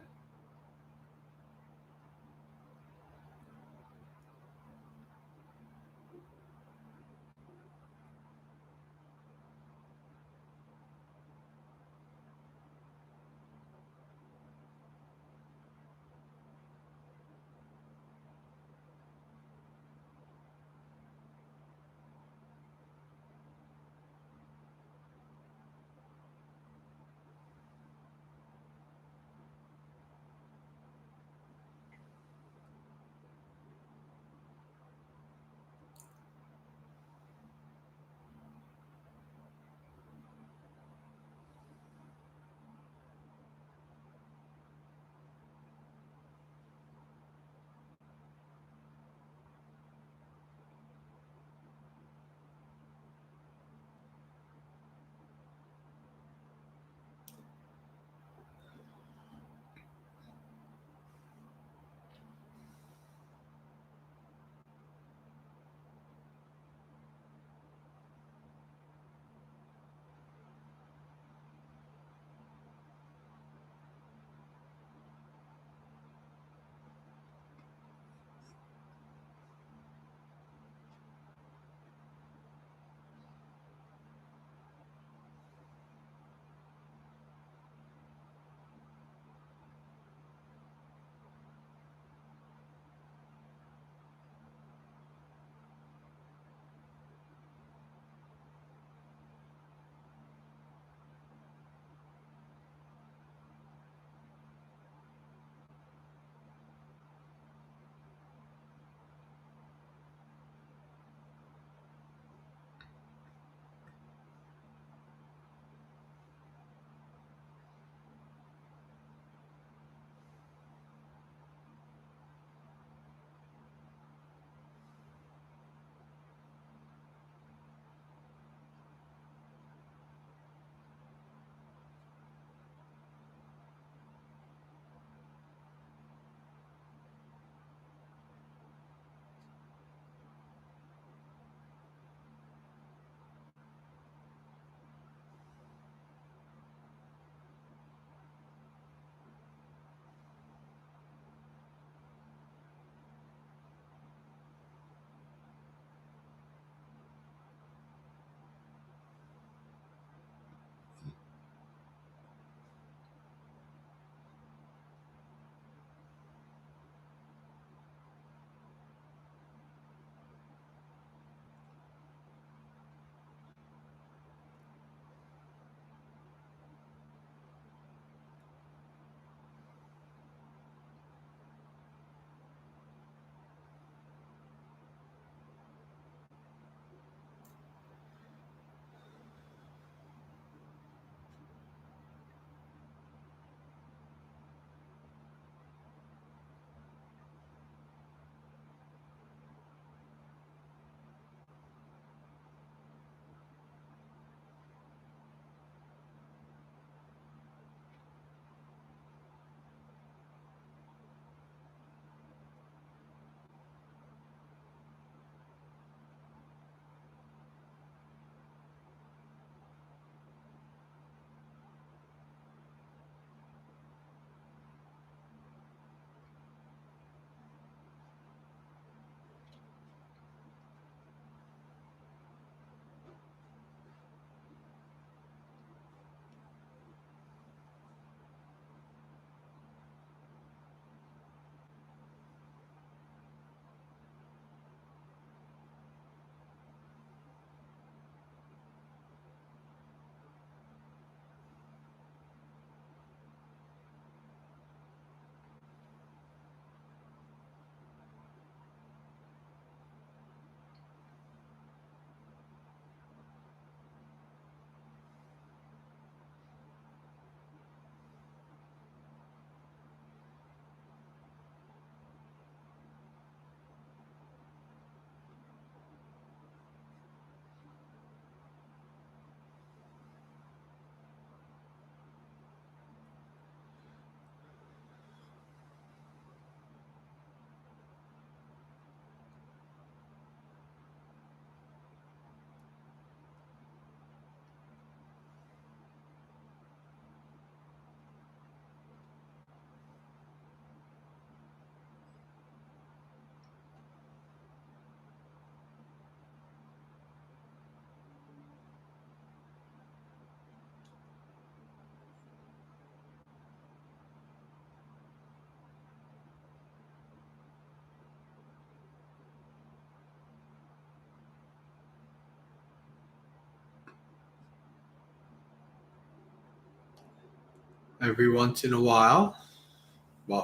Every once in a while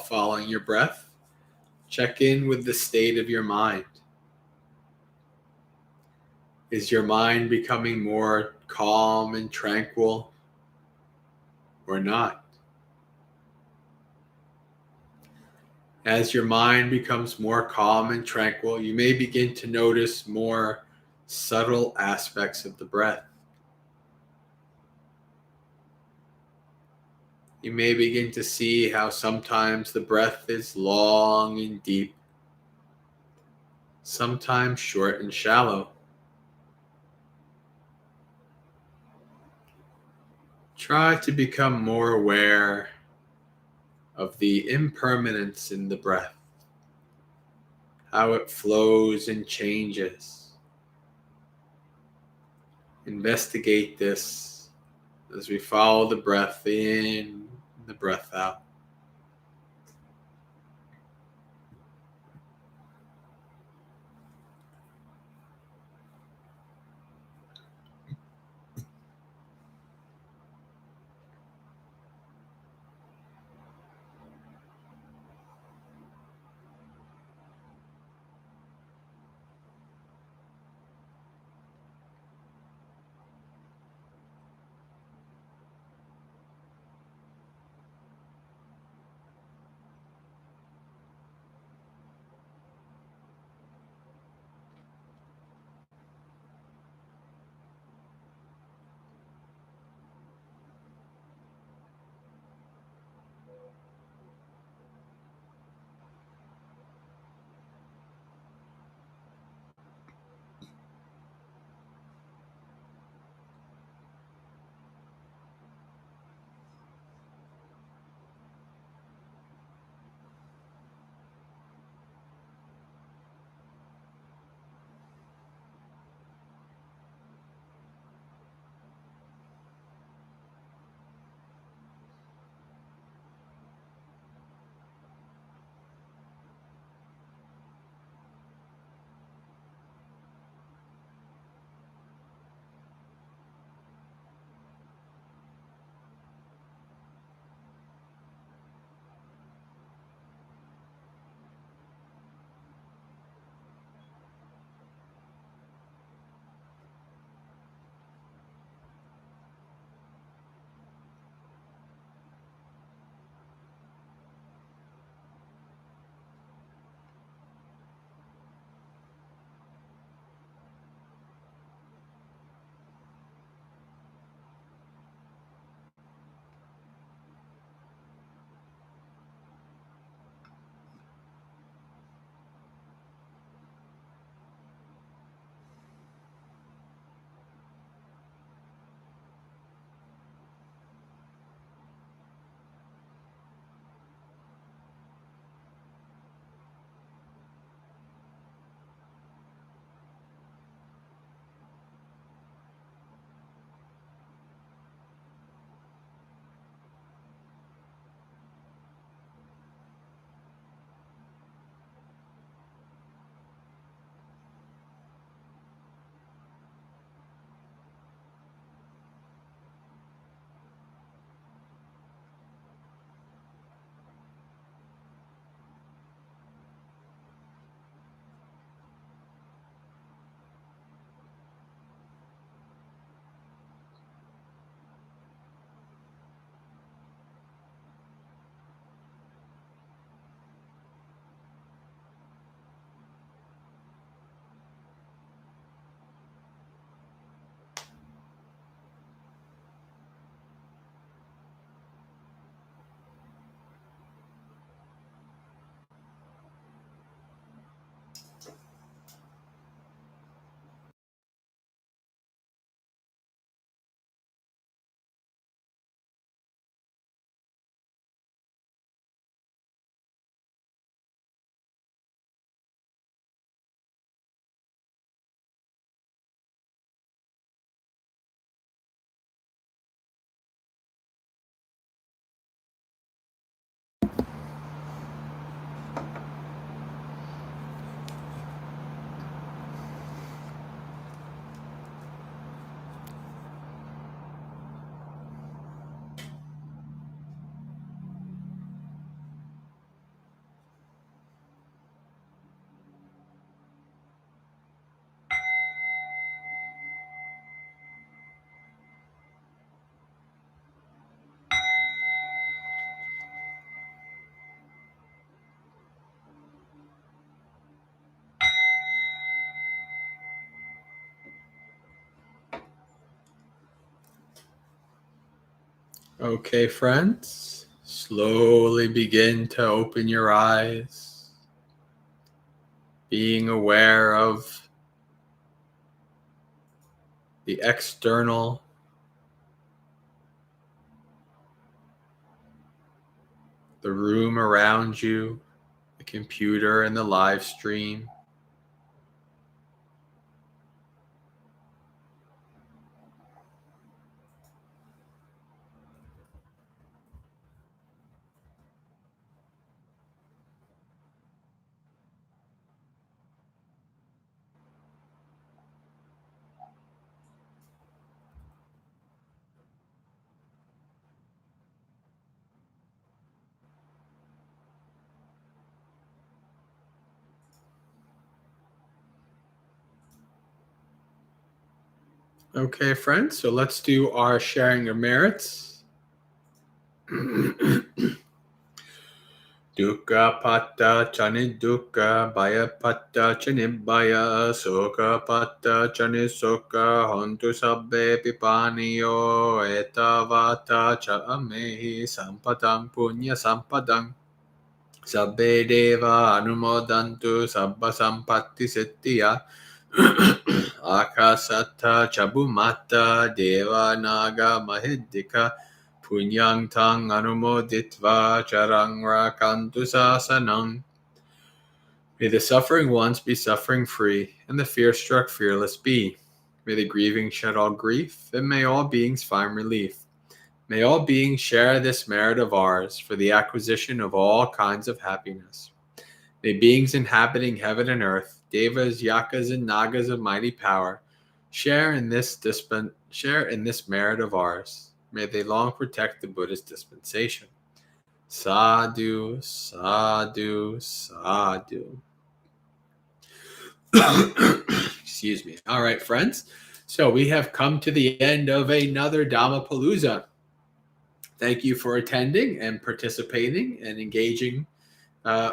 following your breath, check in with the state of your mind. Is your mind becoming more calm and tranquil or not? As your mind becomes more calm and tranquil, you may begin to notice more subtle aspects of the breath. You may begin to see how sometimes the breath is long and deep, sometimes short and shallow. Try to become more aware of the impermanence in the breath, how it flows and changes. Investigate this as we follow the breath in, the breath out. Okay, friends, slowly begin to open your eyes, being aware of the external, the room around you, the computer and the live stream. Okay, friends, so let's do our sharing of merits. Dukkha patta chani dukkha, bhaya patta chani bhaya, sukha patta chani sukha, hontu sabbe pipaniyo, etavata cha amehi sampadang punya sampadang. Sabbe deva anumodantu sabba sampatti settiya. Akasata chabumata deva naga mahiddika punyang tang anumoditva charang rakantu sasanang. May the suffering ones be suffering free, and the fear-struck fearless be. May the grieving shed all grief, and may all beings find relief. May all beings share this merit of ours for the acquisition of all kinds of happiness. May beings inhabiting heaven and earth, devas, yakas, and nagas of mighty power, share in this merit of ours. May they long protect the Buddha's dispensation. Sadhu, sadhu, sadhu. Excuse me. All right, friends. So we have come to the end of another Dhammapalooza. Thank you for attending and participating and engaging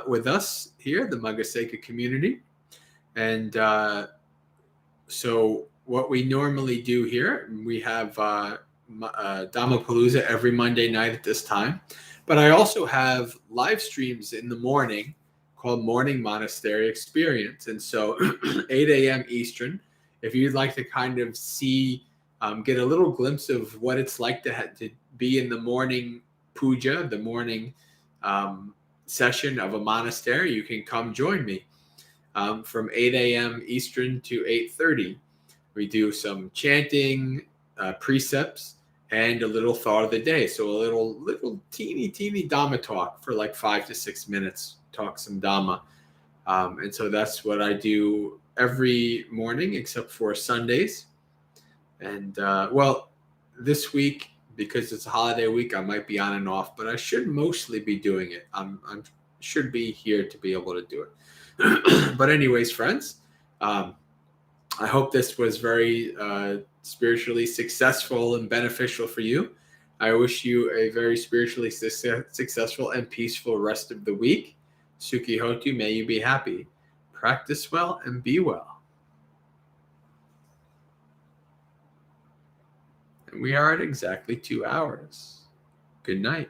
with us here, the Magaseka community. And so what we normally do here, we have Dhammapalooza every Monday night at this time. But I also have live streams in the morning called Morning Monastery Experience. And so 8 a.m. Eastern, if you'd like to kind of see, get a little glimpse of what it's like to be in the morning puja, the morning session of a monastery, you can come join me from 8 a.m. Eastern to 8:30. We do some chanting, precepts, and a little thought of the day. So a little teeny Dhamma talk for like 5 to 6 minutes, talk some Dhamma. And so that's what I do every morning except for Sundays. And well, this week, because it's a holiday week, I might be on and off, but I should mostly be doing it. I should be here to be able to do it. But anyways, friends, I hope this was very spiritually successful and beneficial for you. I wish you a very spiritually successful and peaceful rest of the week. Sukhi Hotu, may you be happy. Practice well and be well. And we are at exactly 2 hours. Good night.